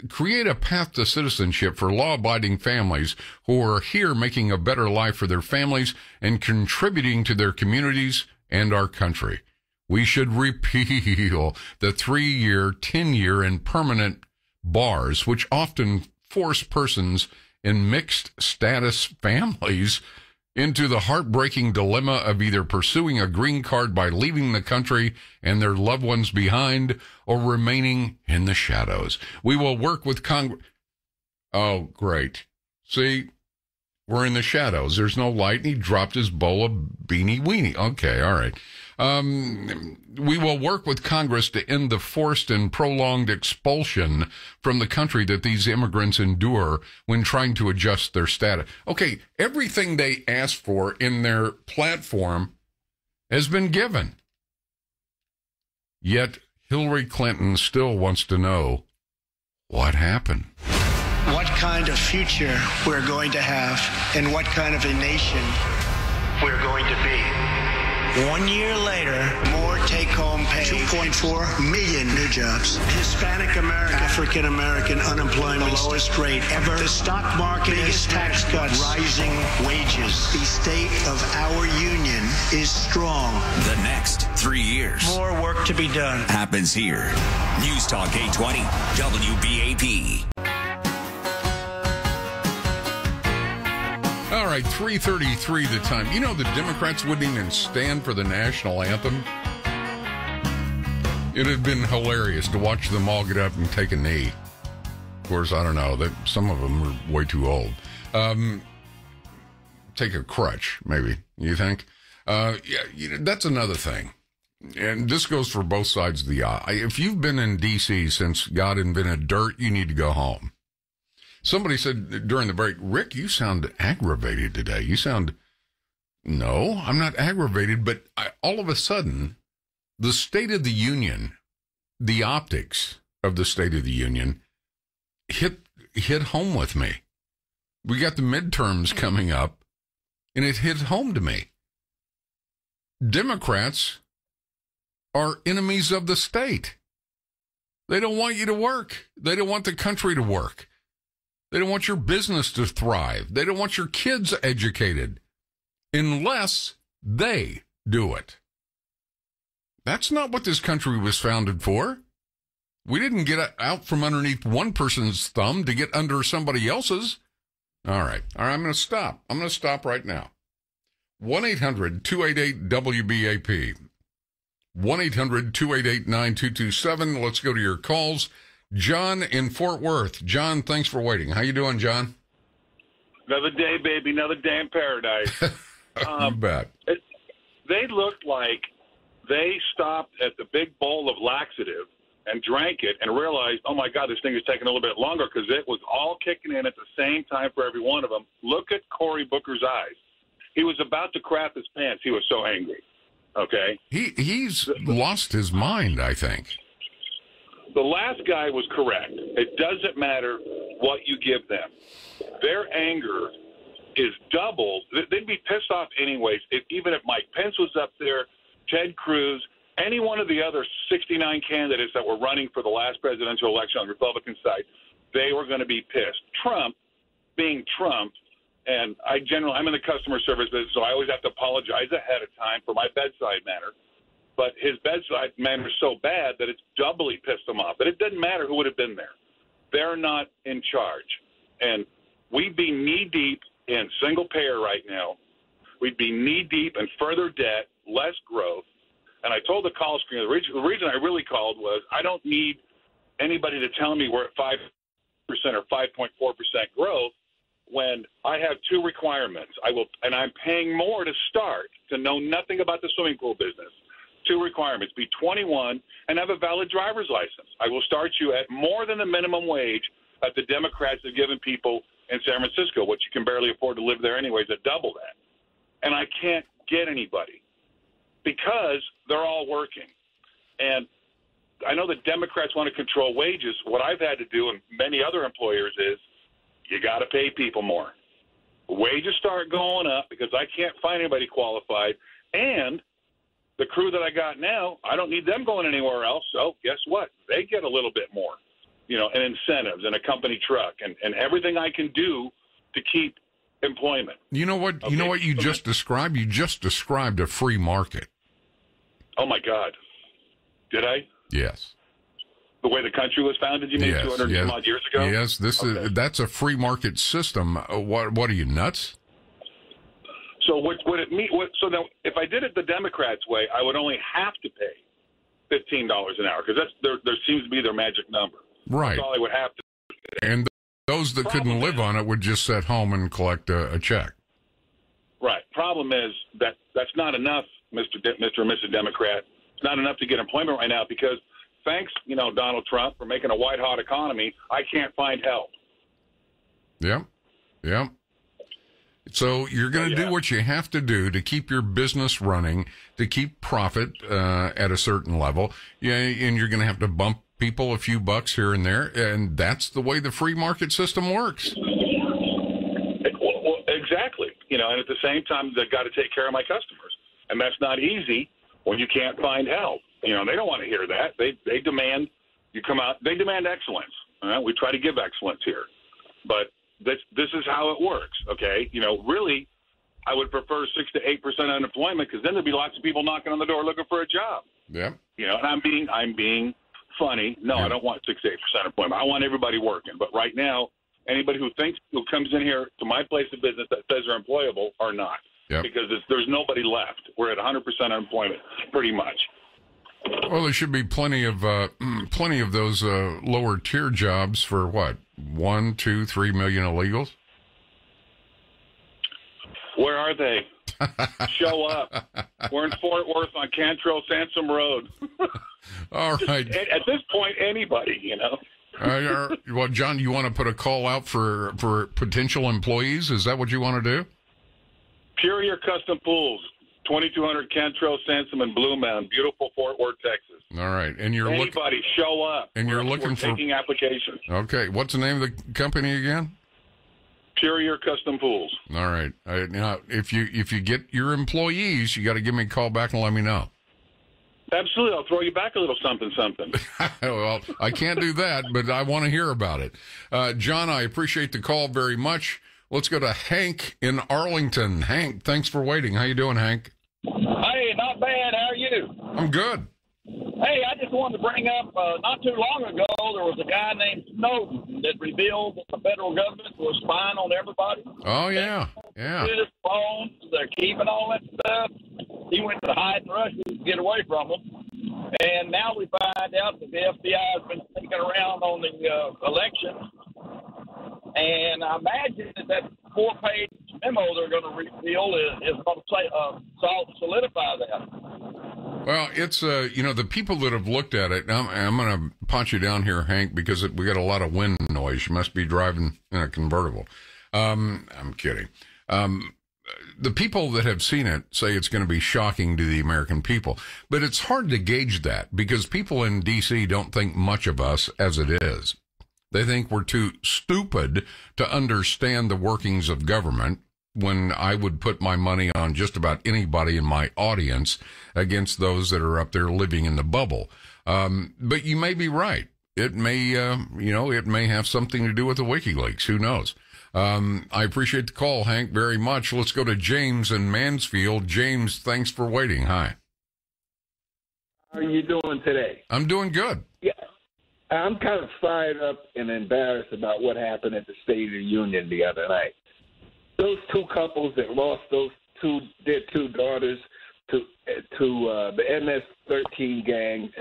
Create a path to citizenship for law-abiding families who are here making a better life for their families and contributing to their communities and our country. We should repeal the 3-year, 10-year, and permanent bars, which often force persons in mixed status families into the heartbreaking dilemma of either pursuing a green card by leaving the country and their loved ones behind or remaining in the shadows. We will work with Congress. Oh, great. See, we're in the shadows. There's no light, and he dropped his bowl of beanie weenie. Okay, all right. We will work with Congress to end the forced and prolonged expulsion from the country that these immigrants endure when trying to adjust their status. Okay, everything they asked for in their platform has been given. Yet Hillary Clinton still wants to know what happened. What kind of future we're going to have and what kind of a nation we're going to be. 1 year later, more take-home pay, 2.4 million new jobs. Hispanic American, African American unemployment, the lowest rate ever. The stock market, biggest tax cuts, rising wages. The state of our union is strong. The next 3 years. More work to be done. Happens here. News Talk 820, WBAP. All right, 3:33 the time. You know, the Democrats wouldn't even stand for the national anthem. It had been hilarious to watch them all get up and take a knee. Of course, I don't know, that some of them are way too old. Take a crutch, maybe, you think? That's another thing. And this goes for both sides of the aisle. If you've been in D.C. since God invented dirt, you need to go home. Somebody said during the break, Rick, you sound aggravated today. You sound, no, I'm not aggravated, but all of a sudden, the State of the Union, the optics of the State of the Union hit home with me. We got the midterms coming up, and it hit home to me. Democrats are enemies of the state. They don't want you to work. They don't want the country to work. They don't want your business to thrive. They don't want your kids educated unless they do it. That's not what this country was founded for. We didn't get out from underneath one person's thumb to get under somebody else's. All right, I'm going to stop. I'm going to stop right now. 1-800-288-WBAP. 1-800-288-9227. Let's go to your calls. John in Fort Worth. John, thanks for waiting. How you doing, John? Another day, baby. Another day in paradise. You bet. They looked like they stopped at the big bowl of laxative and drank it and realized, oh, my God, this thing is taking a little bit longer because it was all kicking in at the same time for every one of them. Look at Cory Booker's eyes. He was about to crap his pants. He was so angry. Okay? He's lost his mind, I think. The last guy was correct. It doesn't matter what you give them. Their anger is doubled. They'd be pissed off anyways, even if Mike Pence was up there, Ted Cruz, any one of the other 69 candidates that were running for the last presidential election on the Republican side, they were going to be pissed. Trump, being Trump, and I'm in the customer service business, so I always have to apologize ahead of time for my bedside manner. But his bedside manner is so bad that it's doubly pissed him off. But it doesn't matter who would have been there. They're not in charge. And we'd be knee-deep in single-payer right now. We'd be knee-deep in further debt, less growth. And I told the call screener, the reason I really called was I don't need anybody to tell me we're at 5% or 5.4% growth when I have 2 requirements. And I'm paying more to start, to know nothing about the swimming pool business. 2 requirements: be 21 and have a valid driver's license. I will start you at more than the minimum wage that the Democrats have given people in San Francisco, which you can barely afford to live there anyways, at double that. And I can't get anybody because they're all working. And I know the Democrats want to control wages. What I've had to do, and many other employers, is you got to pay people more. Wages start going up because I can't find anybody qualified. And the crew that I got now, I don't need them going anywhere else. So guess what? They get a little bit more, and incentives and a company truck and everything I can do to keep employment. You know what? Okay. You know what you just described? You just described a free market. Oh my God! Did I? Yes. The way the country was founded, you mean, 200 some odd years ago? Yes, that's a free market system. What are you, nuts? So what would it mean? So now, if I did it the Democrats' way, I would only have to pay $15 an hour because there seems to be their magic number. Right. That's all I would have to. And those that couldn't live on it would just sit home and collect a check. Right. Problem is that's not enough, Mr. and Mrs. Democrat. It's not enough to get employment right now because thanks, Donald Trump, for making a white-hot economy, I can't find help. Yeah. So you're going to do what you have to do to keep your business running, to keep profit at a certain level. Yeah, and you're going to have to bump people a few bucks here and there, and that's the way the free market system works. Well, exactly. And at the same time, they've got to take care of my customers, and that's not easy when you can't find help. They don't want to hear that. They demand you come out. They demand excellence. We try to give excellence here, but this is how it works. Okay, really, I would prefer 6 to 8% unemployment because then there'd be lots of people knocking on the door looking for a job. Yeah. And I'm being funny. No, I don't want 6 to 8% unemployment. I want everybody working. But right now, anybody who comes in here to my place of business that says they're employable are not. Yep. Because there's nobody left. We're at 100% unemployment, pretty much. Well, there should be plenty of those lower tier jobs for what, 1, 2, 3 million illegals. Where are they? Show up. We're in Fort Worth on Cantrell Sansom Road. All right. At this point, anybody, Well, John, you want to put a call out for potential employees? Is that what you want to do? Purier Custom Pools, 2200 Cantrell Sansom and Blue Mound, beautiful Fort Worth, Texas. All right, and anybody show up. And you're looking for taking applications. Okay, what's the name of the company again? Purier Custom Pools. All right. Now, if you get your employees, you got to give me a call back and let me know. Absolutely, I'll throw you back a little something. Well, I can't do that, but I want to hear about it. John, I appreciate the call very much. Let's go to Hank in Arlington. Hank, thanks for waiting. How you doing, Hank? Hey, not bad. How are you? I'm good. Hey, I just wanted to bring up, not too long ago, there was a guy named Snowden that revealed that the federal government was spying on everybody. Oh, yeah. His phones, they're keeping all that stuff. He went to hide in Russia to get away from them. And now we find out that the FBI has been sneaking around on the elections. And I imagine that 4-page memo they're going to reveal is going to solidify that. Well, it's, the people that have looked at it, I'm going to punch you down here, Hank, because we got a lot of wind noise. You must be driving in a convertible. I'm kidding. The people that have seen it say it's going to be shocking to the American people. But it's hard to gauge that because people in D.C. don't think much of us as it is. They think we're too stupid to understand the workings of government when I would put my money on just about anybody in my audience against those that are up there living in the bubble. But you may be right. It may, it may have something to do with the WikiLeaks. Who knows? I appreciate the call, Hank, very much. Let's go to James in Mansfield. James, thanks for waiting. Hi. How are you doing today? I'm doing good. Yeah. I'm kind of fired up and embarrassed about what happened at the State of the Union the other night. Those two couples that lost their two daughters to the MS-13 gang,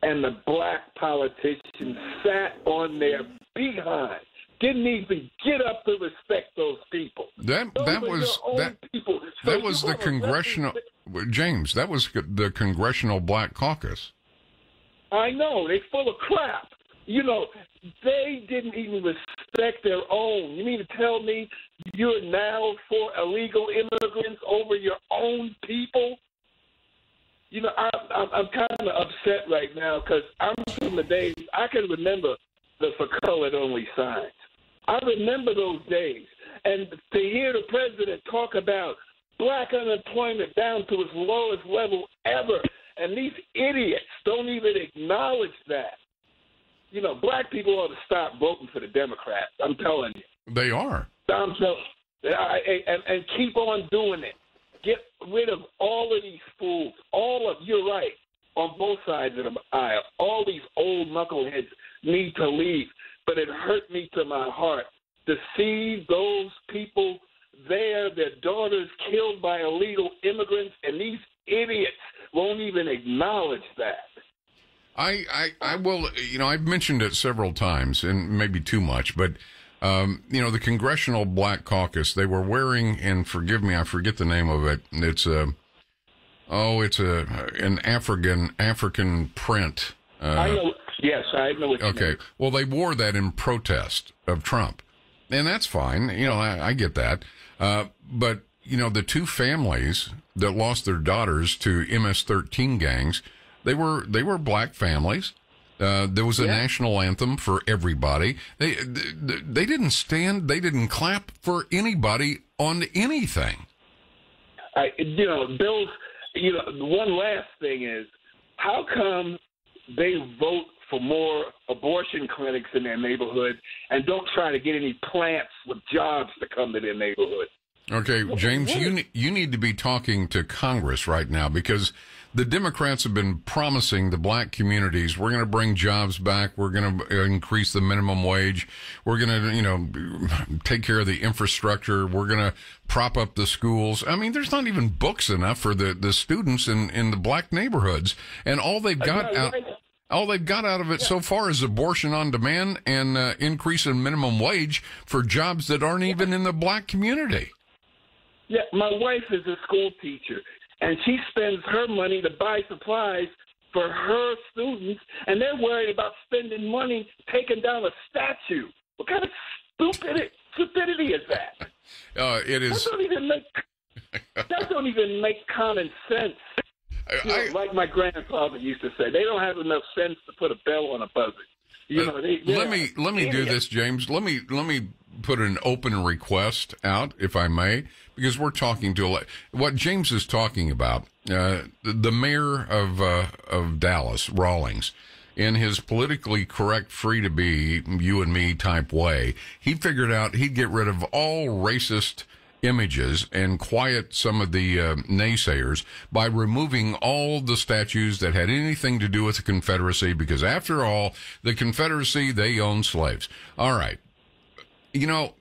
and the black politicians sat on their behinds. Didn't even get up to respect those people. That was the congressional. James, that was the Congressional Black Caucus. I know. They're full of crap. You know, they didn't even respect their own. You mean to tell me you're now for illegal immigrants over your own people? You know, I'm kind of upset right now because I'm from the days, I can remember the for colored only signs. I remember those days. And to hear the president talk about black unemployment down to its lowest level ever, and these idiots don't even acknowledge that. You know, black people ought to stop voting for the Democrats. I'm telling you. They are. And keep on doing it. Get rid of all of these fools. You're right, on both sides of the aisle. All these old knuckleheads need to leave. But it hurt me to my heart to see those people there, their daughters killed by illegal immigrants, and these idiots won't even acknowledge that. I will, you know, I've mentioned it several times, and maybe too much, but, you know, the Congressional Black Caucus, they were wearing, and forgive me, I forget the name of it. It's an African print. I know. Yes, I know what you mean. Okay. Well, they wore that in protest of Trump, and that's fine. You know, I get that. But, you know, the two families that lost their daughters to MS-13 gangs, they were black families. There was a national anthem for everybody. They didn't stand. They didn't clap for anybody on anything. One last thing is, how come they vote for more abortion clinics in their neighborhood and don't try to get any plants with jobs to come to their neighborhood? Okay, James, you need to be talking to Congress right now, because the Democrats have been promising the black communities, we're going to bring jobs back, we're going to increase the minimum wage, we're going to, you know, take care of the infrastructure, we're going to prop up the schools. I mean, there's not even books enough for the students in the black neighborhoods, and all they've got out of it so far is abortion on demand and increase in minimum wage for jobs that aren't even in the black community. Yeah, my wife is a school teacher, and she spends her money to buy supplies for her students, and they're worried about spending money taking down a statue. What kind of stupidity is that? It is. That don't even make common sense. Like my grandfather used to say, they don't have enough sense to put a bell on a buzzer. Let me do this, James. Let me put an open request out, if I may, because we're talking to what James is talking about. The mayor of Dallas, Rawlings, in his politically correct, free to be you and me type way, he figured out he'd get rid of all racist images and quiet some of the naysayers by removing all the statues that had anything to do with the Confederacy, because after all, the Confederacy, they owned slaves. All right. You know,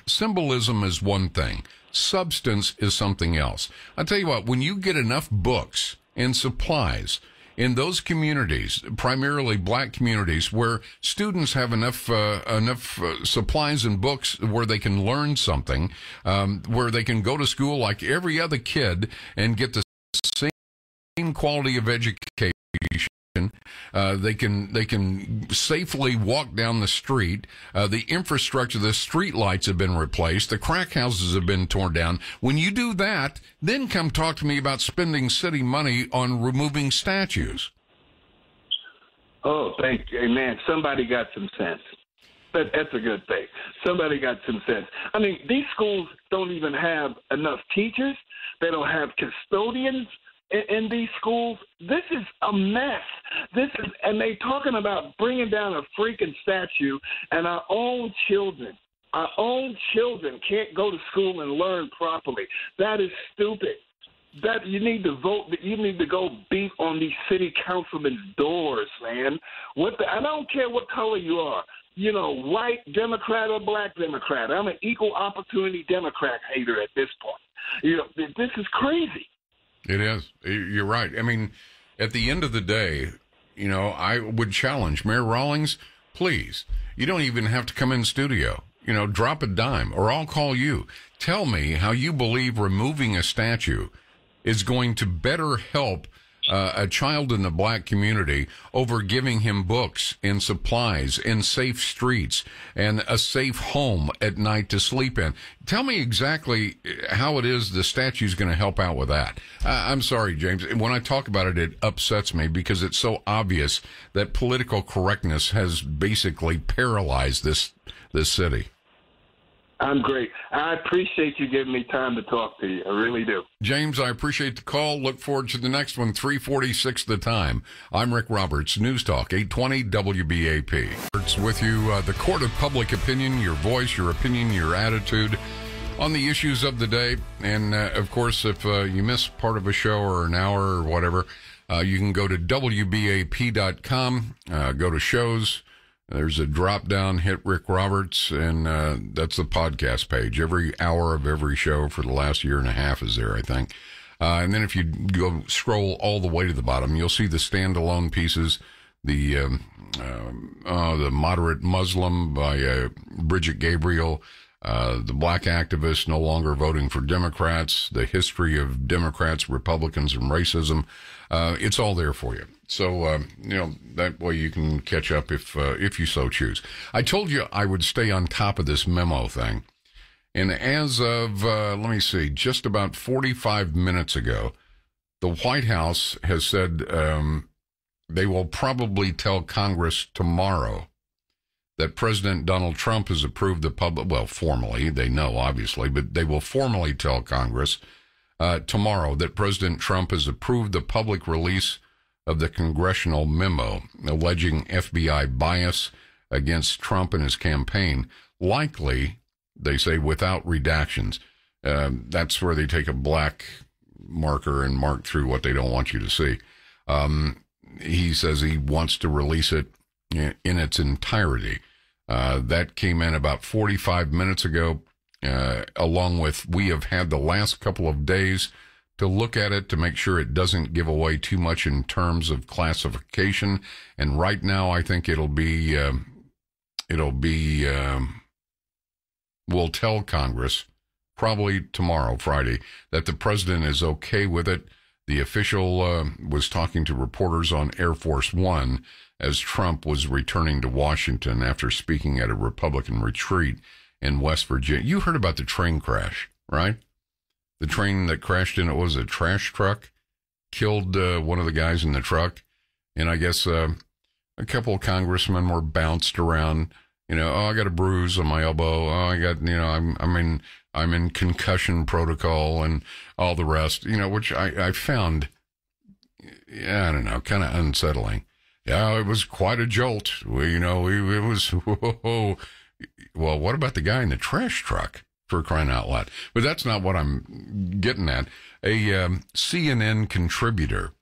symbolism is one thing. Substance is something else. I'll tell you what, when you get enough books and supplies in those communities, primarily black communities, where students have enough supplies and books where they can learn something, where they can go to school like every other kid and get the same quality of education. They can safely walk down the street. The infrastructure, the street lights have been replaced. The crack houses have been torn down. When you do that, then come talk to me about spending city money on removing statues. Oh, thank you. Man, somebody got some sense. That's a good thing. Somebody got some sense. I mean, these schools don't even have enough teachers. They don't have custodians in these schools. This is a mess. And they talking about bringing down a freaking statue, and our own children can't go to school and learn properly. That is stupid. That you need to vote. You need to go beat on these city councilmen's doors, man. I don't care what color you are. You know, white Democrat or black Democrat. I'm an equal opportunity Democrat hater at this point. You know, this is crazy. It is. You're right. I mean, at the end of the day, you know, I would challenge Mayor Rawlings, please, you don't even have to come in studio. You know, drop a dime, or I'll call you. Tell me how you believe removing a statue is going to better help a child in the black community over giving him books and supplies and safe streets and a safe home at night to sleep in. Tell me exactly how it is the statue's going to help out with that. I'm sorry, James. When I talk about it, it upsets me because it's so obvious that political correctness has basically paralyzed this city. I'm great. I appreciate you giving me time to talk to you. I really do. James, I appreciate the call. Look forward to the next one, 3:46 the time. I'm Rick Roberts, News Talk, 820 WBAP. It's with you, the court of public opinion, your voice, your opinion, your attitude on the issues of the day. And, of course, if you miss part of a show or an hour or whatever, you can go to WBAP.com, go to shows. There's a drop down, hit Rick Roberts, and that's the podcast page. Every hour of every show for the last year and a half is there, I think. And then if you go scroll all the way to the bottom, you'll see the standalone pieces, the Moderate Muslim by Bridget Gabriel, the black activist no longer voting for Democrats, the history of Democrats, Republicans, and racism. It's all there for you. So, that way you can catch up if you so choose. I told you I would stay on top of this memo thing. And as of, just about 45 minutes ago, the White House has said they will probably tell Congress tomorrow that President Donald Trump has approved the formally, they know obviously, but they will formally tell Congress tomorrow that President Trump has approved the public release of the congressional memo alleging FBI bias against Trump and his campaign, likely, they say, without redactions. That's where they take a black marker and mark through what they don't want you to see. He says he wants to release it in its entirety. That came in about 45 minutes ago, along with we have had the last couple of days to look at it to make sure it doesn't give away too much in terms of classification. And right now, I think we'll tell Congress probably tomorrow, Friday, that the president is okay with it. The official was talking to reporters on Air Force One as Trump was returning to Washington after speaking at a Republican retreat in West Virginia. You heard about the train crash, right? The train that crashed in, it was a trash truck, killed one of the guys in the truck. And I guess a couple of congressmen were bounced around. I got a bruise on my elbow. I got, I'm in concussion protocol and all the rest, which I found, I don't know, kind of unsettling. Yeah, it was quite a jolt. It was, whoa. Well, what about the guy in the trash truck, for crying out loud? But that's not what I'm getting at. A CNN contributor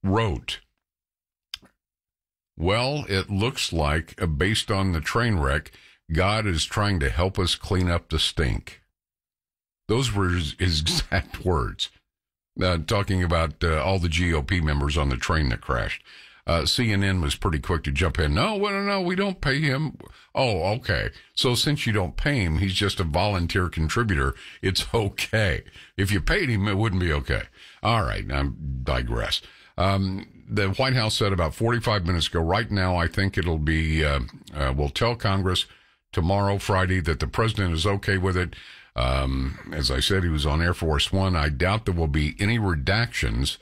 wrote, well, it looks like, based on the train wreck, God is trying to help us clean up the stink. Those were his exact words, talking about all the GOP members on the train that crashed. CNN was pretty quick to jump in. No, we don't pay him. Oh, okay. So since you don't pay him, he's just a volunteer contributor. It's okay. If you paid him, it wouldn't be okay. All right, now digress. The White House said about 45 minutes ago, right now, I think it'll be, we'll tell Congress tomorrow, Friday, that the president is okay with it. As I said, he was on Air Force One. I doubt there will be any redactions.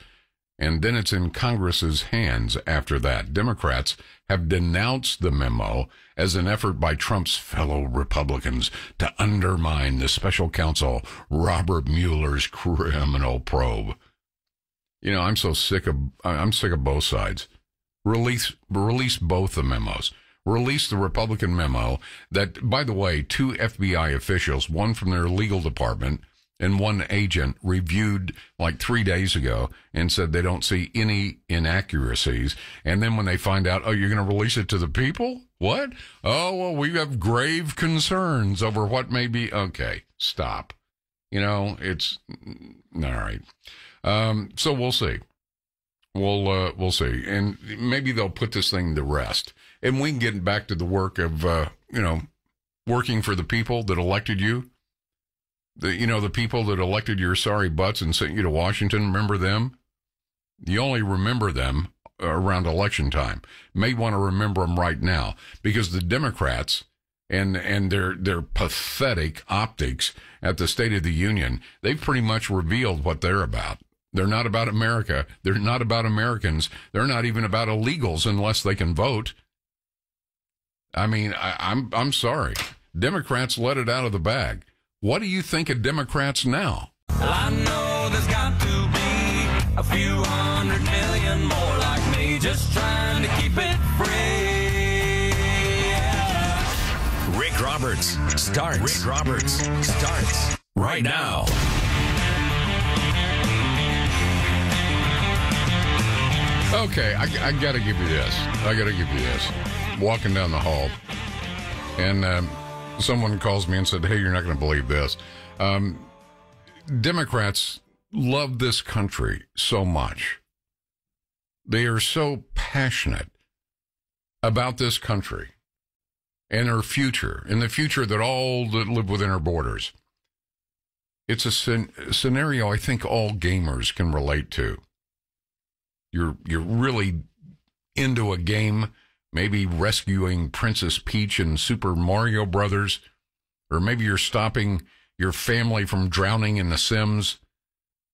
And then it's in Congress's hands after that. Democrats have denounced the memo as an effort by Trump's fellow Republicans to undermine the special counsel Robert Mueller's criminal probe. I'm sick of both sides. Release both the memos. Release the Republican memo that, by the way, 2 FBI officials, one from their legal department and one agent, reviewed like 3 days ago and said they don't see any inaccuracies. And then when they find out, oh, you're going to release it to the people? What? Oh, well, we have grave concerns over what may be. Okay, stop. It's all right. So we'll see. We'll see. And maybe they'll put this thing to rest. And we can get back to the work of, working for the people that elected you. The people that elected your sorry butts and sent you to Washington, remember them? You only remember them around election time. May want to remember them right now, because the Democrats and their pathetic optics at the State of the Union, they've pretty much revealed what they're about. They're not about America. They're not about Americans. They're not even about illegals unless they can vote. I mean, I'm sorry. Democrats let it out of the bag. What do you think of Democrats now? Well, I know there's got to be a few 100 million more like me, just trying to keep it free. Yeah. Rick Roberts starts right now. Okay, I got to give you this. Walking down the hall, and someone calls me and said, "Hey, you're not going to believe this. Democrats love this country so much. They are so passionate about this country and her future, and the future that all that live within her borders. It's a scenario I think all gamers can relate to. You're really into a game, maybe rescuing Princess Peach in Super Mario Brothers, or maybe you're stopping your family from drowning in The Sims,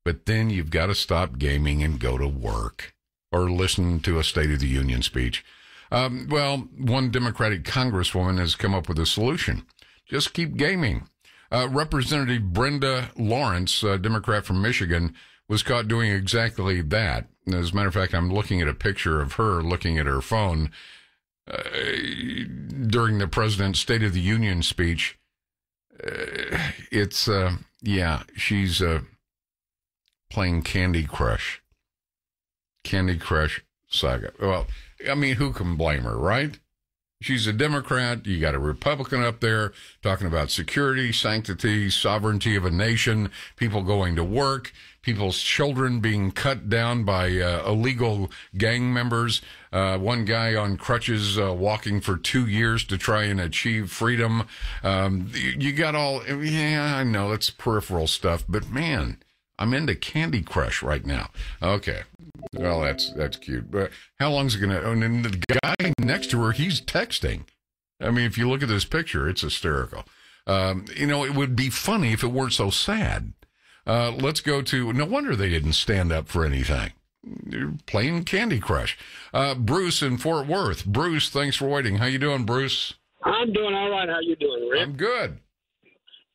but then you've got to stop gaming and go to work or listen to a State of the Union speech. Well, one Democratic congresswoman has come up with a solution. Just keep gaming. Representative Brenda Lawrence, a Democrat from Michigan, was caught doing exactly that. As a matter of fact, I'm looking at a picture of her looking at her phone during the president's State of the Union speech. She's playing Candy Crush. Candy Crush Saga. Well, I mean, who can blame her, right? She's a Democrat. You got a Republican up there talking about security, sanctity, sovereignty of a nation, people going to work, people's children being cut down by illegal gang members. One guy on crutches walking for 2 years to try and achieve freedom. You got I know it's peripheral stuff, but man, I'm into Candy Crush right now. Okay. Well, that's cute. But how long is it going to... And then the guy next to her, he's texting. I mean, if you look at this picture, it's hysterical. It would be funny if it weren't so sad. Let's go to... No wonder they didn't stand up for anything. They're playing Candy Crush. Bruce in Fort Worth. Bruce, thanks for waiting. How you doing, Bruce? I'm doing all right. How you doing, Rick? I'm good.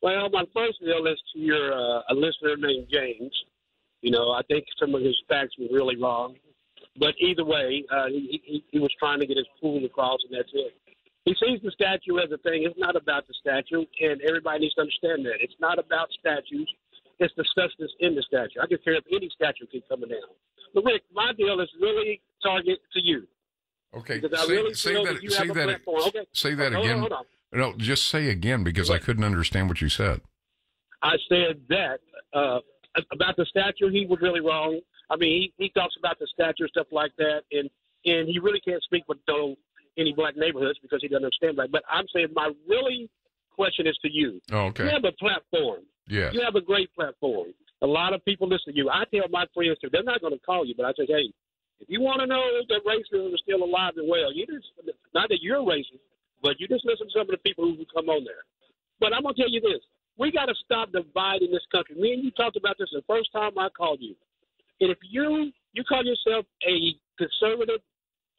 Well, my first deal is to your a listener named James. I think some of his facts were really wrong. But either way, he was trying to get his point across, and that's it. He sees the statue as a thing. It's not about the statue, and everybody needs to understand that. It's not about statues. It's the substance in the statue. I can care if any statue keep coming down. But, Rick, my deal is really target to you. Okay, say that again. Hold on. No, just say again, because I couldn't understand what you said. I said that about the statue, he was really wrong. I mean, he talks about the statue and stuff like that, and he really can't speak with any black neighborhoods because he doesn't understand black. But I'm saying my really question is to you. Oh, okay. You have a platform. Yeah. You have a great platform. A lot of people listen to you. I tell my friends, too, they're not going to call you, but I say, hey, if you want to know that racism is still alive and well, not that you're racist, but you just listen to some of the people who come on there. But I'm going to tell you this. We got to stop dividing this country. Me and you talked about this the first time I called you. And if you call yourself a conservative,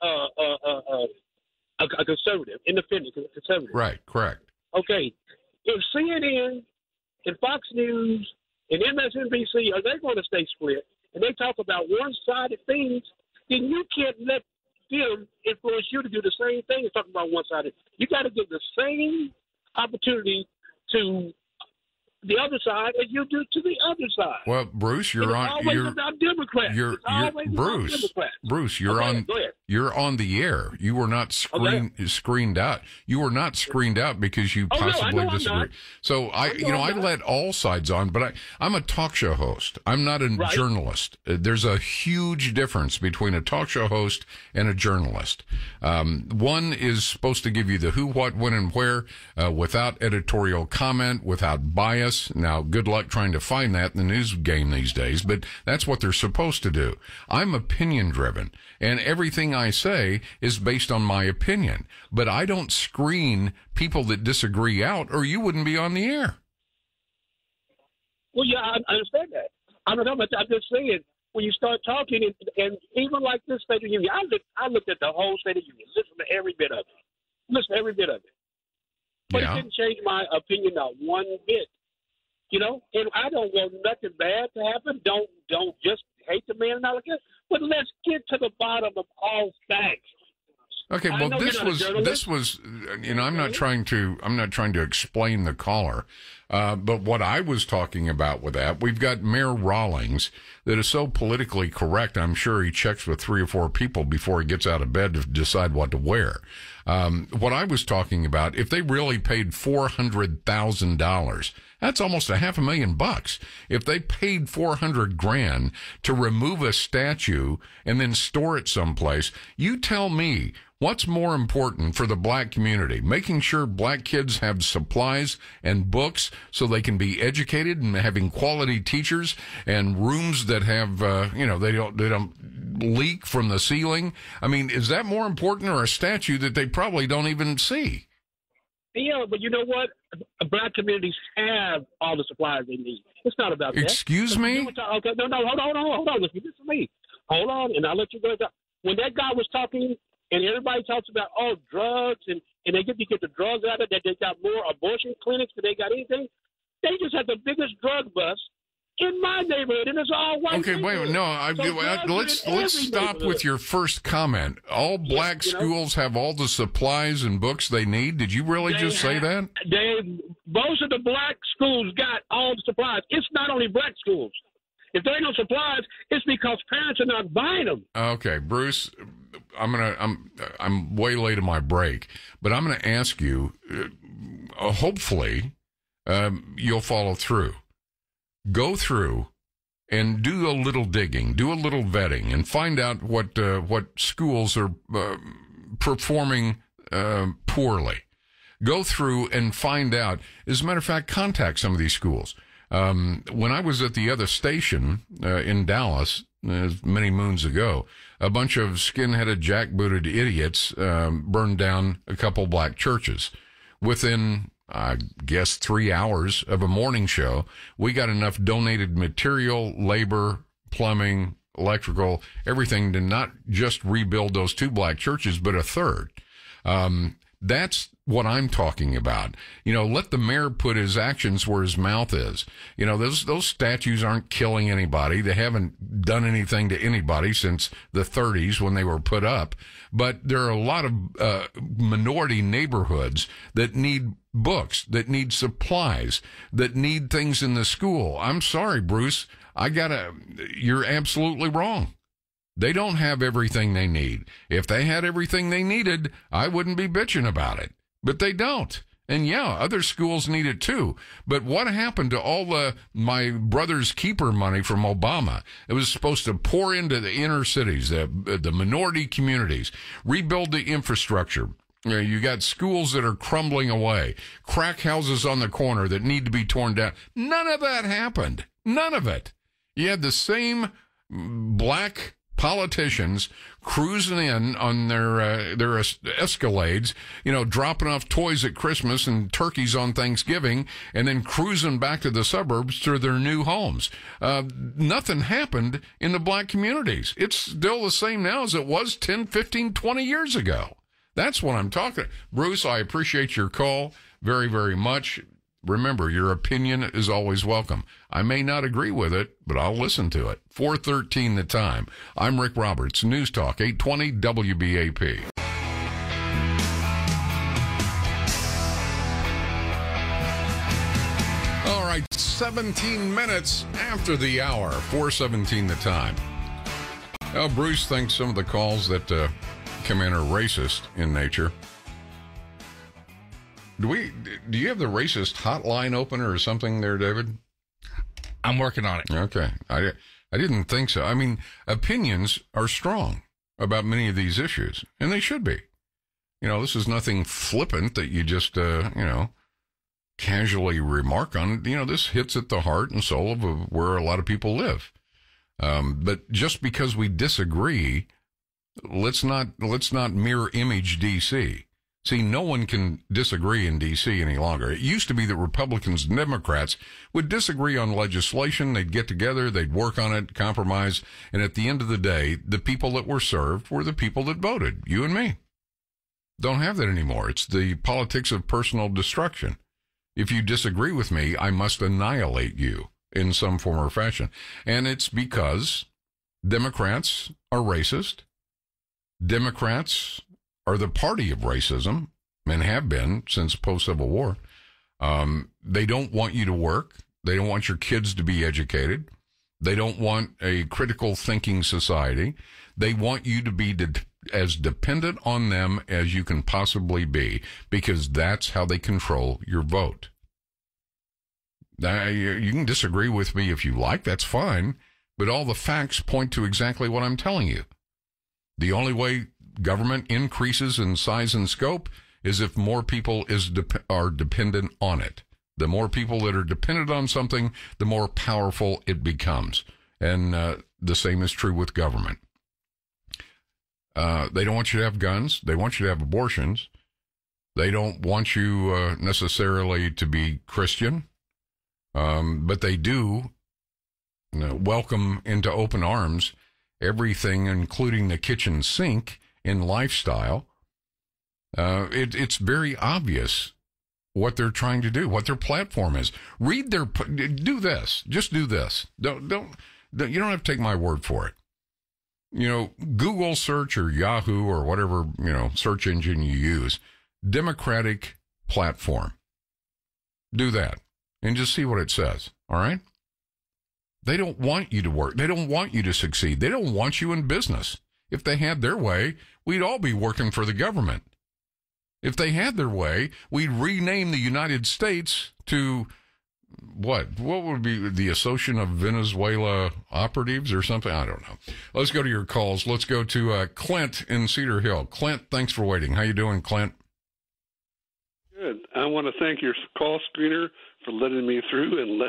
a conservative, independent conservative. Right, correct. Okay. If CNN and Fox News and MSNBC, are they going to stay split, and they talk about one-sided things, then you can't let them influence you to do the same thing as talking about one-sided. You got to give the same opportunity to the other side as you do to the other side. Well, Bruce, you're about Democrats. Bruce, you're on the air. You were not screened out. You were not screened out because you possibly disagree. So I let all sides on, but I'm a talk show host. I'm not a journalist. There's a huge difference between a talk show host and a journalist. One is supposed to give you the who, what, when, and where, without editorial comment, without bias. this. Now, good luck trying to find that in the news game these days, but that's what they're supposed to do. I'm opinion driven, and everything I say is based on my opinion. But I don't screen people that disagree out, or you wouldn't be on the air. Well, yeah, I understand that. I don't know, but I'm just saying, when you start talking, and even like this State of the Union, I looked at the whole State of the Union, listened to every bit of it. Listen to every bit of it. But It didn't change my opinion not one bit. You know, and I don't want nothing bad to happen. Don't just hate the man and all that. But let's get to the bottom of all facts. Okay, well, this was, you know, I'm not trying to explain the caller, but what I was talking about with that, we've got Mayor Rawlings that is so politically correct. I'm sure he checks with 3 or 4 people before he gets out of bed to decide what to wear. What I was talking about, if they really paid $400,000, that's almost $500,000. If they paid $400,000 to remove a statue and then store it someplace, you tell me, what's more important for the black community? Making sure black kids have supplies and books so they can be educated, and having quality teachers and rooms that have, they don't leak from the ceiling. I mean, is that more important, or a statue that they probably don't even see? Yeah, but you know what? Black communities have all the supplies they need. It's not about that. Excuse me? Okay, no, hold on. Listen to me. Hold on, and I'll let you go. When that guy was talking, and everybody talks about, drugs, and they get the drugs out of it, that they got more abortion clinics than they got anything. They just had the biggest drug bust in my neighborhood, and it's all white. Okay, wait, no, let's stop with your first comment. All black schools have all the supplies and books they need. Did you really just say that? Most of the black schools got all the supplies. It's not only black schools. If there ain't no supplies, it's because parents are not buying them. Okay, Bruce, I'm way late in my break, but I'm going to ask you, hopefully, you'll follow through. Go through and do a little digging, do a little vetting, and find out what schools are performing poorly. Go through and find out. As a matter of fact, contact some of these schools. When I was at the other station in Dallas many moons ago, a bunch of skin-headed, jackbooted idiots burned down a couple black churches. Within, I guess, 3 hours of a morning show, we got enough donated material, labor, plumbing, electrical, everything to not just rebuild those 2 black churches, but a third. That's what I'm talking about. You know, let the mayor put his actions where his mouth is. You know, those statues aren't killing anybody. They haven't done anything to anybody since the 30s when they were put up. But there are a lot of minority neighborhoods that need books, that need supplies, that need things in the school. I'm sorry, Bruce. You're absolutely wrong. They don't have everything they need. If they had everything they needed, I wouldn't be bitching about it. But they don't. And yeah, other schools need it too. But what happened to all my brother's keeper money from Obama? It was supposed to pour into the inner cities, the minority communities, rebuild the infrastructure. You know, you got schools that are crumbling away, crack houses on the corner that need to be torn down. None of that happened. None of it. You had the same black politicians cruising in on their Escalades, you know, dropping off toys at Christmas and turkeys on Thanksgiving, and then cruising back to the suburbs to their new homes. Nothing happened in the black communities. It's still the same now as it was 10, 15, 20 years ago. That's what I'm talking. Bruce, I appreciate your call very, very much. Remember, your opinion is always welcome. I may not agree with it, but I'll listen to it. 4:13 the time. I'm Rick Roberts, News Talk 820 WBAP. All right, 17 minutes after the hour. 4:17 the time. Well, Bruce thinks some of the calls that come in are racist in nature. Do you have the racist hotline opener or something there, David? I'm working on it. Okay. I didn't think so. I mean, opinions are strong about many of these issues, and they should be. You know, this is nothing flippant that you just, casually remark on it. You know, this hits at the heart and soul of where a lot of people live. But just because we disagree, let's not mirror image D.C. See, no one can disagree in D.C. any longer. It used to be that Republicans and Democrats would disagree on legislation. They'd get together, they'd work on it, compromise, and at the end of the day, the people that were served were the people that voted, you and me. Don't have that anymore. It's the politics of personal destruction. If you disagree with me, I must annihilate you in some form or fashion. And it's because Democrats are racist. Democrats are the party of racism and have been since post-Civil War. They don't want you to work. They don't want your kids to be educated. They don't want a critical thinking society. They want you to be as dependent on them as you can possibly be, because that's how they control your vote. Now, you can disagree with me if you like, that's fine, but all the facts point to exactly what I'm telling you. The only way government increases in size and scope is if more people are dependent on it. The more people that are dependent on something, the more powerful it becomes. And the same is true with government. They don't want you to have guns. They want you to have abortions. They don't want you necessarily to be Christian. But they do welcome into open arms everything, including the kitchen sink, in lifestyle. It's very obvious what they're trying to do, what their platform is. Do this. Just do this. You don't have to take my word for it. You know, Google search or Yahoo or whatever, search engine you use, Democratic platform. Do that and just see what it says. All right. They don't want you to work. They don't want you to succeed. They don't want you in business. If they had their way, we'd all be working for the government. If they had their way, we'd rename the United States to what? What would be the Association of Venezuela Operatives or something? I don't know. Let's go to your calls. Let's go to Clint in Cedar Hill. Clint, thanks for waiting. How you doing, Clint? Good. I want to thank your call screener for letting me through, and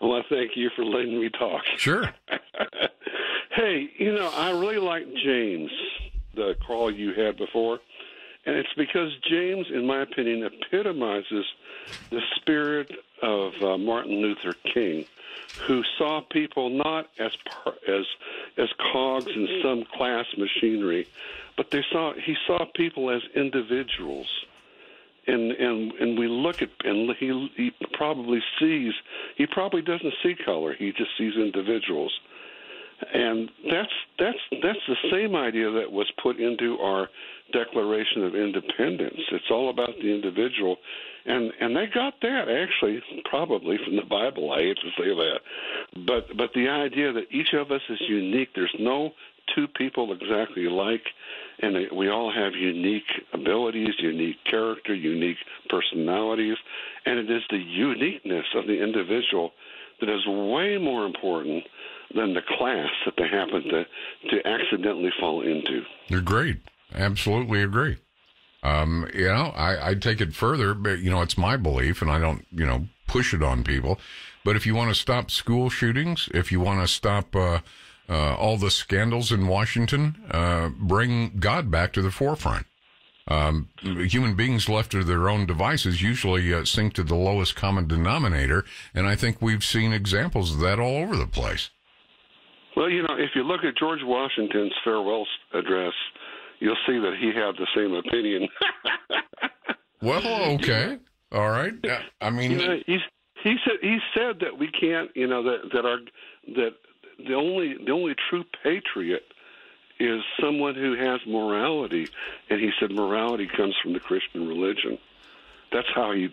I want to thank you for letting me talk. Sure. Hey, I really like James, the call you had before, and it's because James, in my opinion, epitomizes the spirit of Martin Luther King, who saw people not as cogs in some class machinery, but he saw people as individuals. And we look at, and he probably doesn't see color. He just sees individuals. And that's the same idea that was put into our Declaration of Independence. It's all about the individual, and they got that actually probably from the Bible. I hate to say that, but the idea that each of us is unique. There's no two people exactly alike, and we all have unique abilities, unique character, unique personalities, and it is the uniqueness of the individual that is way more important than the class that they happen to accidentally fall into. You're great. Absolutely agree. I take it further, but, it's my belief, and I don't, push it on people. But if you want to stop school shootings, if you want to stop all the scandals in Washington, bring God back to the forefront. Human beings left to their own devices usually sink to the lowest common denominator, and I think we've seen examples of that all over the place. Well, if you look at George Washington's farewell address, you'll see that he had the same opinion. Well, okay, all right. I mean, he said that we can't, that the only true patriot is someone who has morality, and he said morality comes from the Christian religion. That's how he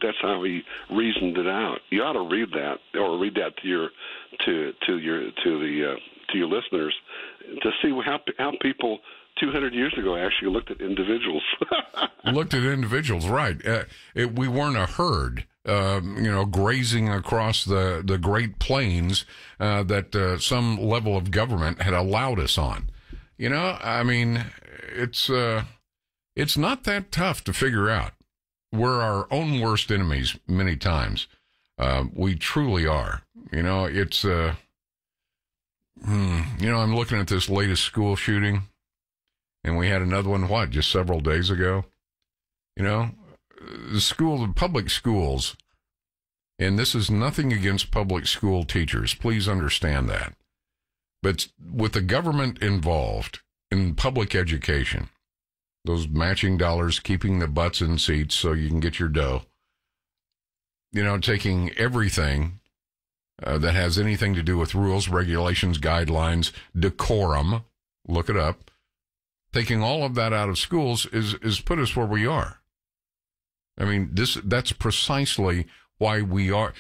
reasoned it out. You ought to read that, or read that to your listeners, to see how people 200 years ago actually looked at individuals. Looked at individuals, right? We weren't a herd, grazing across the Great Plains that some level of government had allowed us on. I mean, it's not that tough to figure out. We're our own worst enemies many times. We truly are. It's, I'm looking at this latest school shooting, and we had another one, just several days ago? The public schools, and this is nothing against public school teachers, please understand that. But with the government involved in public education, those matching dollars, keeping the butts in seats so you can get your dough, taking everything that has anything to do with rules, regulations, guidelines, decorum, look it up, taking all of that out of schools is put us where we are. I mean, that's precisely why we are.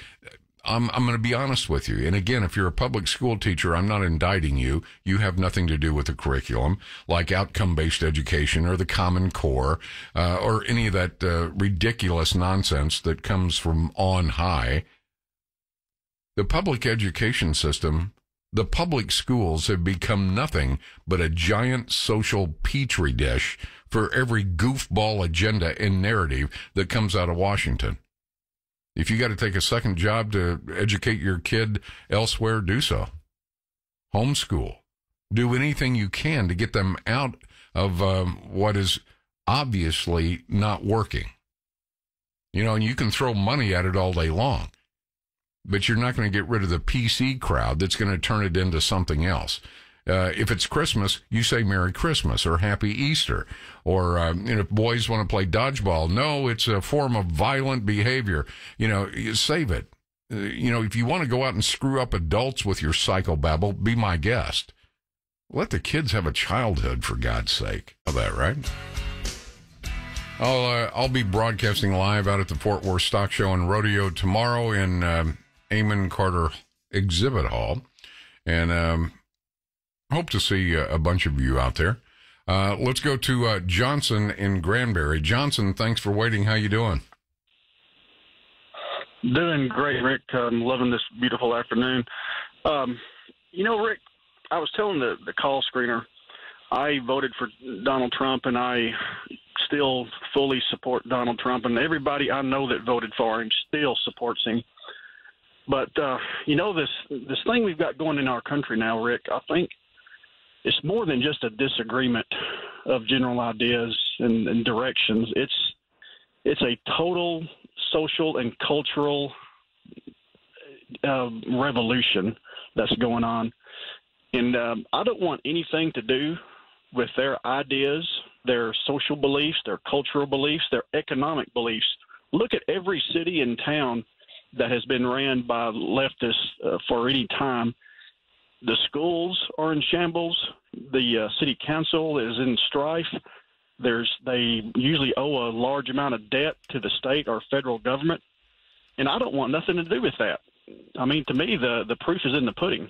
I'm going to be honest with you. And again, if you're a public school teacher, I'm not indicting you. You have nothing to do with the curriculum, like outcome-based education or the Common Core, or any of that ridiculous nonsense that comes from on high. The public education system, the public schools have become nothing but a giant social petri dish for every goofball agenda and narrative that comes out of Washington. If you got to take a second job to educate your kid elsewhere, do so. Homeschool. Do anything you can to get them out of what is obviously not working. And you can throw money at it all day long, but you're not going to get rid of the PC crowd that's going to turn it into something else. If it's Christmas, you say Merry Christmas or Happy Easter. Or, if boys want to play dodgeball, no, it's a form of violent behavior. You save it. If you want to go out and screw up adults with your psychobabble, be my guest. Let the kids have a childhood, for God's sake. How about that, right? I'll be broadcasting live out at the Fort Worth Stock Show and Rodeo tomorrow in Amon Carter Exhibit Hall. And hope to see a bunch of you out there. Let's go to Johnson in Granbury. Johnson, thanks for waiting. How you doing? Doing great, Rick. I'm loving this beautiful afternoon. Rick, I was telling the call screener, I voted for Donald Trump, and I still fully support Donald Trump, and everybody I know that voted for him still supports him. But, this thing we've got going in our country now, Rick, I think it's more than just a disagreement of general ideas and directions. It's a total social and cultural revolution that's going on. And I don't want anything to do with their ideas, their social beliefs, their cultural beliefs, their economic beliefs. Look at every city and town that has been ran by leftists for any time. The schools are in shambles. The city council is in strife. They usually owe a large amount of debt to the state or federal government, and I don't want nothing to do with that. I mean, to me, the proof is in the pudding.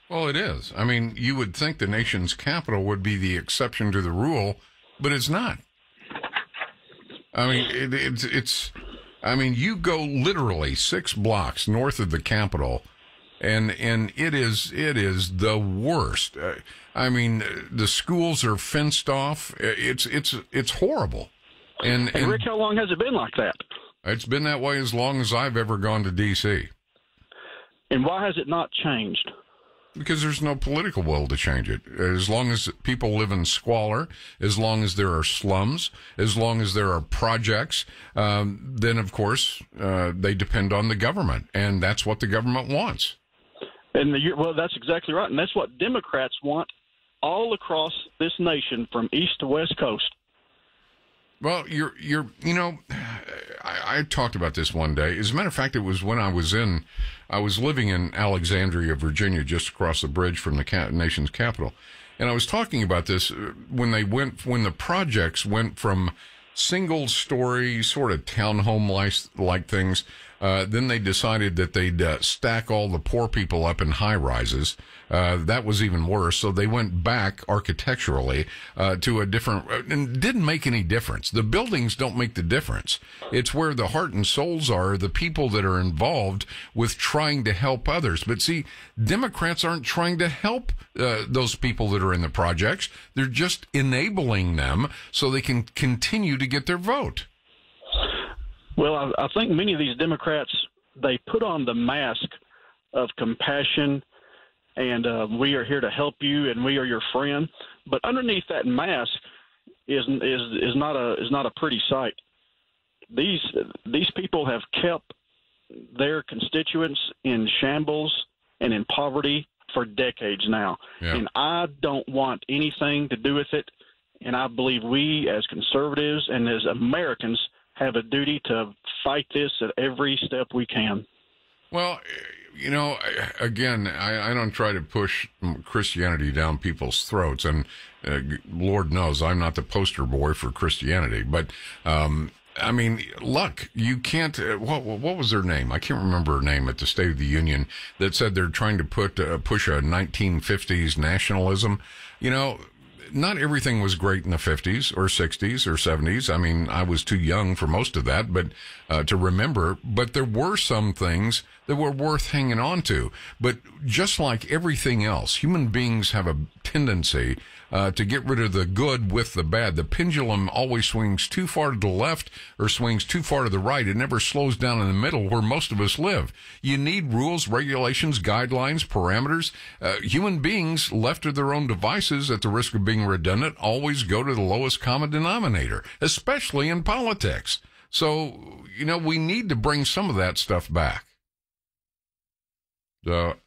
Well, it is. I mean, you would think the nation's capital would be the exception to the rule, but it's not. I mean, it's. I mean, you go literally 6 blocks north of the Capitol, and it is the worst. I mean, the schools are fenced off. It's horrible. And Rick, how long has it been like that? It's been that way as long as I've ever gone to D.C. And why has it not changed? Because there's no political will to change it. As long as people live in squalor, as long as there are slums, as long as there are projects, then, of course, they depend on the government. And that's what the government wants. And well, that's exactly right. And that's what Democrats want all across this nation from east to west coast. Well, I talked about this one day. As a matter of fact, it was when I was living in Alexandria, Virginia, just across the bridge from the nation's capital. And I was talking about this when the projects went from single story sort of townhome like things. Then they decided that they'd stack all the poor people up in high rises. That was even worse. So they went back architecturally to a different, and didn't make any difference. The buildings don't make the difference. It's where the heart and souls are, the people that are involved with trying to help others. But see, Democrats aren't trying to help those people that are in the projects. They're just enabling them so they can continue to get their vote. Well, I think many of these Democrats, they put on the mask of compassion and we are here to help you and we are your friend. But underneath that mask is not a pretty sight. These people have kept their constituents in shambles and in poverty for decades now. Yeah. And I don't want anything to do with it. And I believe we as conservatives and as Americans have a duty to fight this at every step we can. Well, you know, again, I don't try to push Christianity down people's throats. And Lord knows I'm not the poster boy for Christianity. But, I mean, look, you can't, what was their name? I can't remember her name at the State of the Union that said they're trying to push a 1950s nationalism. You know, not everything was great in the 50s or 60s or 70s. I mean, I was too young for most of that, but to remember. But there were some things that were worth hanging on to. But just like everything else, human beings have a tendency to get rid of the good with the bad. The pendulum always swings too far to the left or swings too far to the right. It never slows down in the middle where most of us live. You need rules, regulations, guidelines, parameters. Human beings, left to their own devices at the risk of being redundant, always go to the lowest common denominator, especially in politics. So, you know, we need to bring some of that stuff back.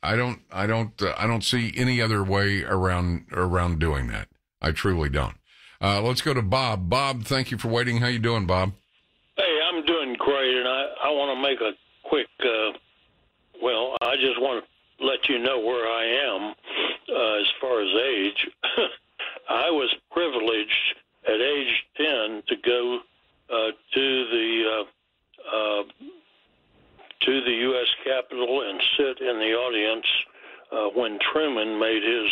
I don't see any other way around doing that. I truly don't. Let's go to Bob. Bob, thank you for waiting. How you doing, Bob? Hey, I'm doing great, and I want to make a quick. I just want to let you know where I am as far as age. I was privileged at age 10 to go to the U.S. Capitol and sit in the audience when Truman made his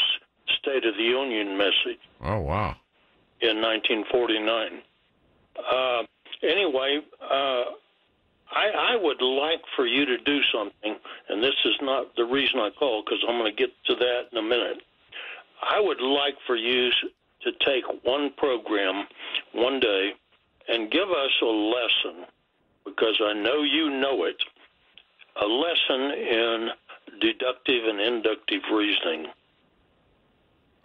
State of the Union message. Oh, wow. In 1949. Anyway, I would like for you to do something, and this is not the reason I called, because I'm going to get to that in a minute. I would like for you to take one program one day and give us a lesson, because I know you know it, a lesson in deductive and inductive reasoning.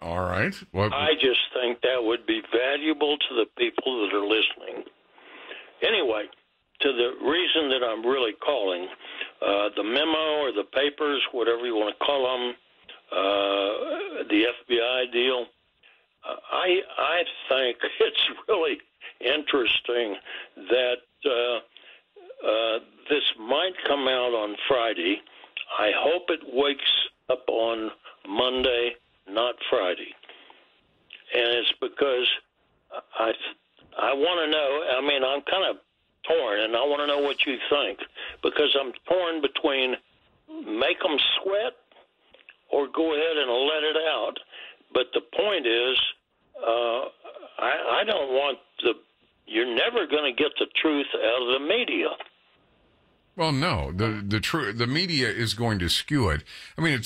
All right. I just think that would be valuable to the people that are listening. Anyway, to the reason that I'm really calling, the memo or the papers, whatever you want to call them, the FBI deal, I think it's really interesting that this might come out on Friday. I hope it wakes up on Monday, not Friday. And it's because I want to know, I mean, I'm kind of torn, and I want to know what you think, because I'm torn between make them sweat or go ahead and let it out. But the point is, I don't want you're never going to get the truth out of the media. Well, no, the media is going to skew it. I mean,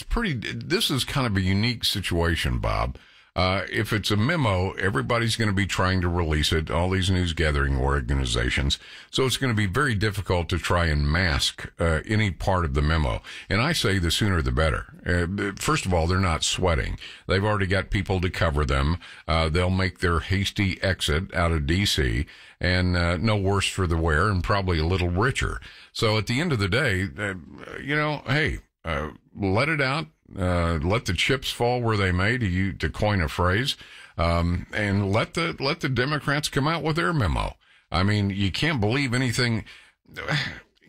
this is kind of a unique situation, Bob. If it's a memo, everybody's going to be trying to release it, all these news gathering organizations. So it's going to be very difficult to try and mask any part of the memo. And I say the sooner the better. First of all, they're not sweating. They've already got people to cover them. They'll make their hasty exit out of D.C. and no worse for the wear and probably a little richer. So at the end of the day, hey, let it out. Let the chips fall where they may, to coin a phrase, and let the Democrats come out with their memo. I mean, you can't believe anything.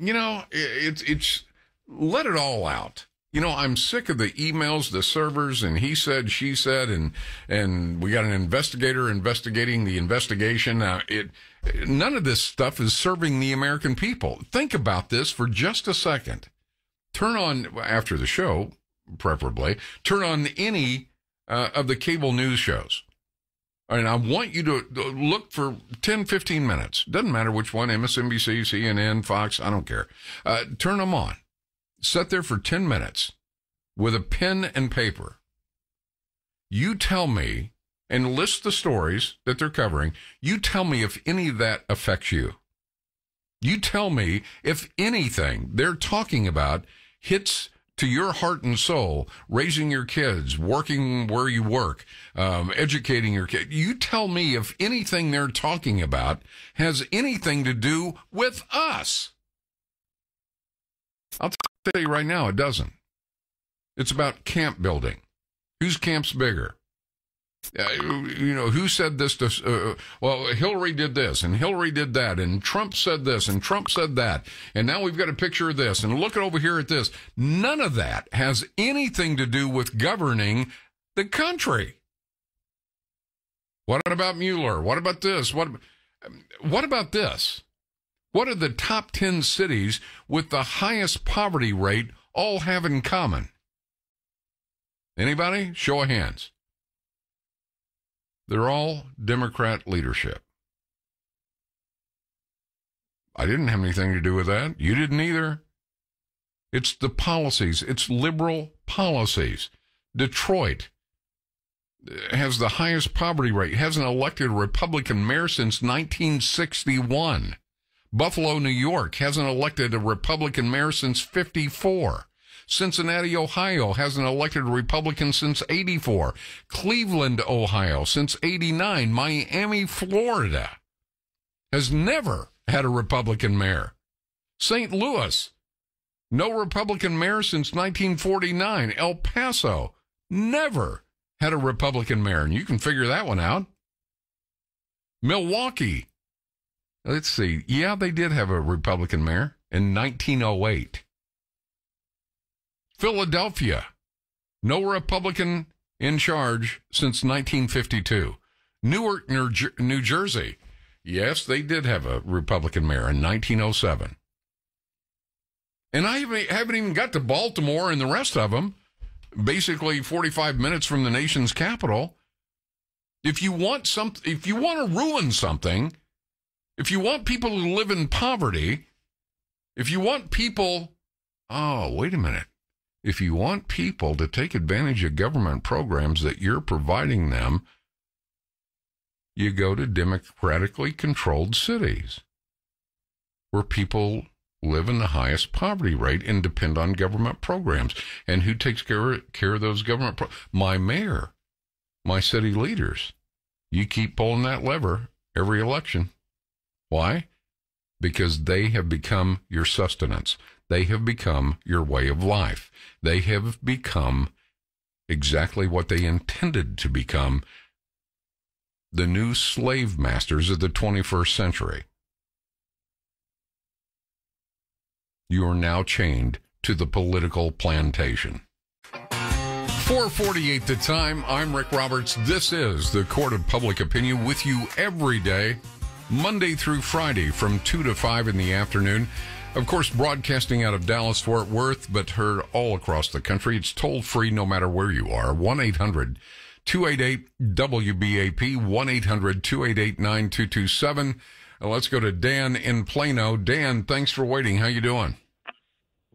It's let it all out. I'm sick of the emails, the servers, and he said, she said, and we got an investigator investigating the investigation. None of this stuff is serving the American people. Think about this for just a second. Turn on, after the show, preferably, turn on any of the cable news shows. And I want you to look for 10, 15 minutes. Doesn't matter which one, MSNBC, CNN, Fox, I don't care. Turn them on. Sit there for 10 minutes with a pen and paper. You tell me, and list the stories that they're covering. You tell me if any of that affects you. You tell me if anything they're talking about hits to your heart and soul, raising your kids, working where you work, educating your kids. You tell me if anything they're talking about has anything to do with us. I'll tell you right now, it doesn't. It's about camp building. Whose camp's bigger? Who said this to, well, Hillary did this and Hillary did that and Trump said this and Trump said that. And now we've got a picture of this and look over here at this. None of that has anything to do with governing the country. What about Mueller? What about this? What about this? What do the top 10 cities with the highest poverty rate all have in common? Anybody? Show of hands. They're all Democrat leadership. I didn't have anything to do with that. You didn't either. It's the policies. It's liberal policies. Detroit has the highest poverty rate, hasn't elected a Republican mayor since 1961. Buffalo, New York hasn't elected a Republican mayor since 54. Cincinnati, Ohio hasn't elected a Republican since 84. Cleveland, Ohio since 89. Miami, Florida has never had a Republican mayor. St. Louis, no Republican mayor since 1949. El Paso, never had a Republican mayor. And you can figure that one out. Milwaukee, let's see. Yeah, they did have a Republican mayor in 1908. Philadelphia, no Republican in charge since 1952. Newark, New Jersey, yes, they did have a Republican mayor in 1907. And I haven't even got to Baltimore and the rest of them, basically 45 minutes from the nation's capital. If you want to ruin something, if you want people to live in poverty, if you want people, wait a minute. If you want people to take advantage of government programs that you're providing them, you go to democratically controlled cities where people live in the highest poverty rate and depend on government programs. And who takes care of those government programs? My mayor, my city leaders. You keep pulling that lever every election. Why? Because they have become your sustenance. They have become your way of life. They have become exactly what they intended to become, the new slave masters of the 21st century. You are now chained to the political plantation. 4:48 the time. I'm Rick Roberts. This is the Court of Public Opinion with you every day, Monday through Friday from 2 to 5 in the afternoon. Of course, broadcasting out of Dallas-Fort Worth, but heard all across the country. It's toll-free no matter where you are. 1-800-288-WBAP, 1-800-288-9227. Let's go to Dan in Plano. Dan, thanks for waiting. How you doing?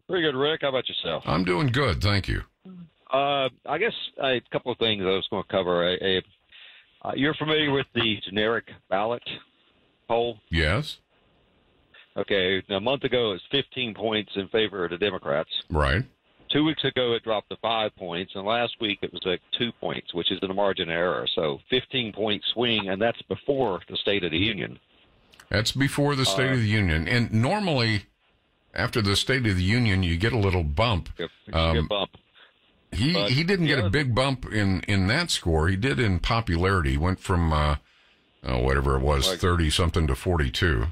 Pretty good, Rick. How about yourself? I'm doing good, thank you. I guess a couple of things I was going to cover. You're familiar with the generic ballot poll? Yes. Okay, now a month ago it was 15 points in favor of the Democrats. Right. 2 weeks ago it dropped to 5 points, and last week it was like 2 points, which is in a margin of error. So 15-point swing, and that's before the State of the Union. That's before the State of the Union. And normally, after the State of the Union, you get a little bump. You get a bump. He didn't get a big bump in that score. He did in popularity. He went from, whatever it was, 30-something to 42.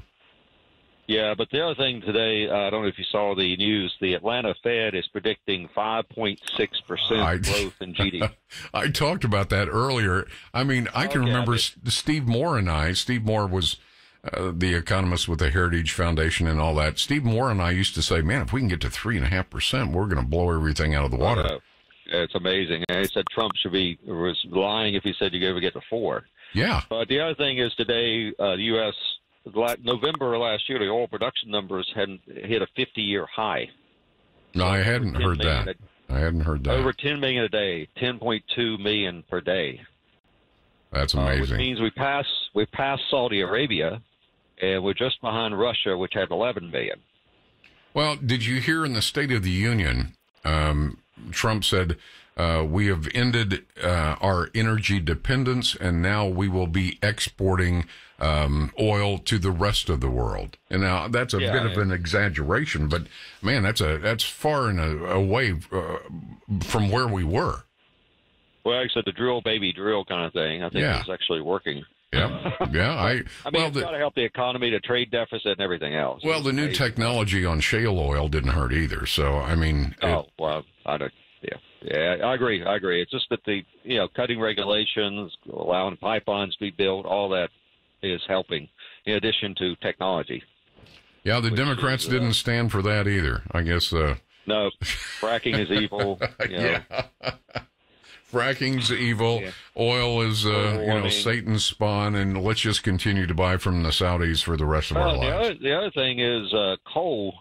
Yeah, but the other thing today, I don't know if you saw the news, the Atlanta Fed is predicting 5.6% growth in GDP. I talked about that earlier. I mean, I can remember Steve Moore and I. Steve Moore was the economist with the Heritage Foundation and all that. Steve Moore and I used to say, man, if we can get to 3.5%, we're going to blow everything out of the water. It's amazing. And he said Trump was lying if he said you ever get to 4. Yeah. But the other thing is today, the U.S., November of last year, the oil production numbers hadn't hit a 50-year high. No, I hadn't heard that. I hadn't heard that. Over 10 million a day, 10.2 million per day. That's amazing. Which means we passed Saudi Arabia and we're just behind Russia, which had 11 billion. Well, did you hear in the State of the Union, Trump said, we have ended our energy dependence, and now we will be exporting oil to the rest of the world. And now that's a bit of an exaggeration, but man, that's far and away from where we were. Well, like I said, the drill, baby, drill kind of thing, I think is actually working. Yeah, yeah. I mean, it's got to help the economy, the trade deficit, and everything else. Well, the new technology on shale oil didn't hurt either. So, I mean, I don't. Yeah, I agree. It's just that the cutting regulations, allowing pipelines to be built, all that is helping. In addition to technology. Yeah, the Democrats didn't stand for that either. I guess. No, fracking is evil. Yeah. Fracking's evil. Yeah. Oil is, Satan's spawn, and let's just continue to buy from the Saudis for the rest of our lives. The other thing is coal.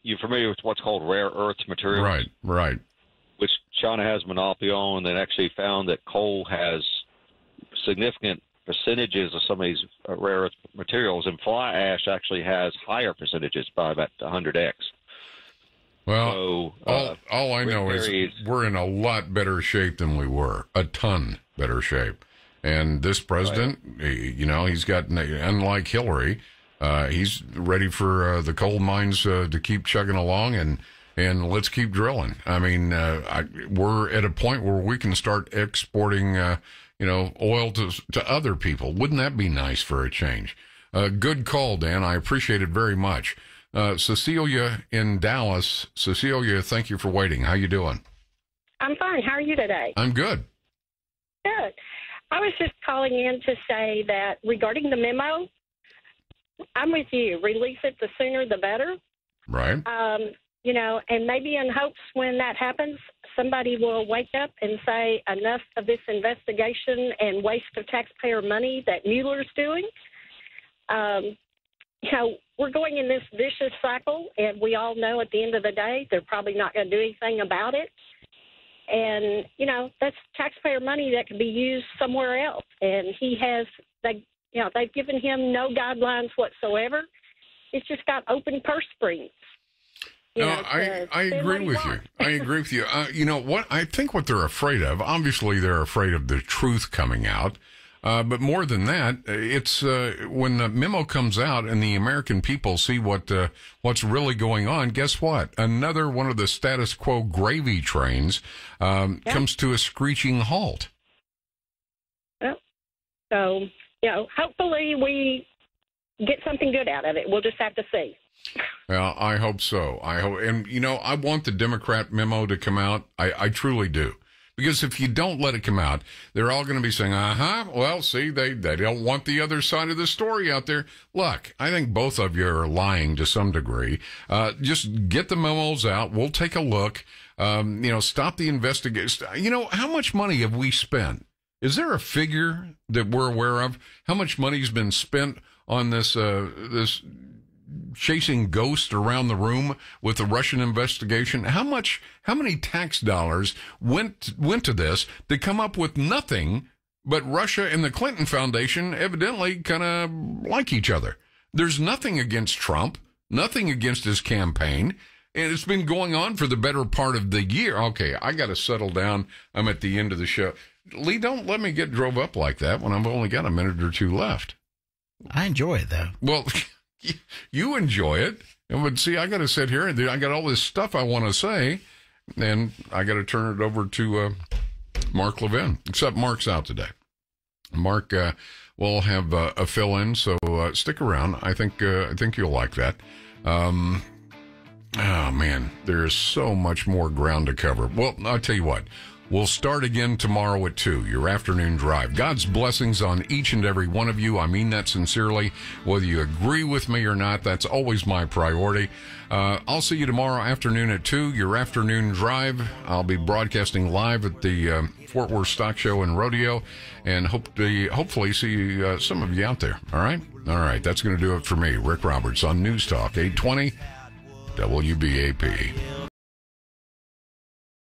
You're familiar with what's called rare earth materials? Right. Which China has monopoly on. They actually found that coal has significant percentages of some of these rare earth materials, and fly ash actually has higher percentages by about 100x. Well, all I know is we're in a lot better shape than we were, a ton better shape. And this president, he's got, unlike Hillary, he's ready for the coal mines to keep chugging along, and let's keep drilling. I mean, we're at a point where we can start exporting, oil to other people. Wouldn't that be nice for a change? Good call, Dan. I appreciate it very much. Cecilia in Dallas. Cecilia, thank you for waiting. How you doing? I'm fine. How are you today? I'm good. Good. I was just calling in to say that regarding the memo, I'm with you. Release it the sooner the better. Right. And maybe in hopes when that happens, somebody will wake up and say enough of this investigation and waste of taxpayer money that Mueller's doing. We're going in this vicious cycle, and we all know at the end of the day they're probably not going to do anything about it. And, that's taxpayer money that could be used somewhere else. And they've given him no guidelines whatsoever. It's just got open purse strings. I agree with you. I agree with you. I think what they're afraid of, obviously they're afraid of the truth coming out. But more than that, it's when the memo comes out and the American people see what's really going on. Guess what? Another one of the status quo gravy trains comes to a screeching halt. So hopefully we get something good out of it. We'll just have to see. Well, I hope so. I want the Democrat memo to come out. I truly do. Because if you don't let it come out, they're all going to be saying, well, see, they don't want the other side of the story out there. Look, I think both of you are lying to some degree. Just get the memos out. We'll take a look. Stop the investigation. How much money have we spent? Is there a figure that we're aware of? How much money's been spent on this chasing ghosts around the room with the Russian investigation? How many tax dollars went to this to come up with nothing, but Russia and the Clinton Foundation evidently kind of like each other? There's nothing against Trump, nothing against his campaign, and it's been going on for the better part of the year. Okay, I got to settle down. I'm at the end of the show. Lee, don't let me get drove up like that when I've only got a minute or two left. I enjoy it, though. Well, you enjoy it. But see, I got to sit here and I got all this stuff I want to say, and I got to turn it over to Mark Levin. Except Mark's out today. Mark will have a fill-in, so stick around. I think you'll like that. Oh man, there is so much more ground to cover. Well, I'll tell you what. We'll start again tomorrow at 2, your afternoon drive. God's blessings on each and every one of you. I mean that sincerely. Whether you agree with me or not, that's always my priority. I'll see you tomorrow afternoon at 2, your afternoon drive. I'll be broadcasting live at the Fort Worth Stock Show and Rodeo, and hopefully see some of you out there. All right? All right, that's going to do it for me, Rick Roberts, on News Talk 820 WBAP.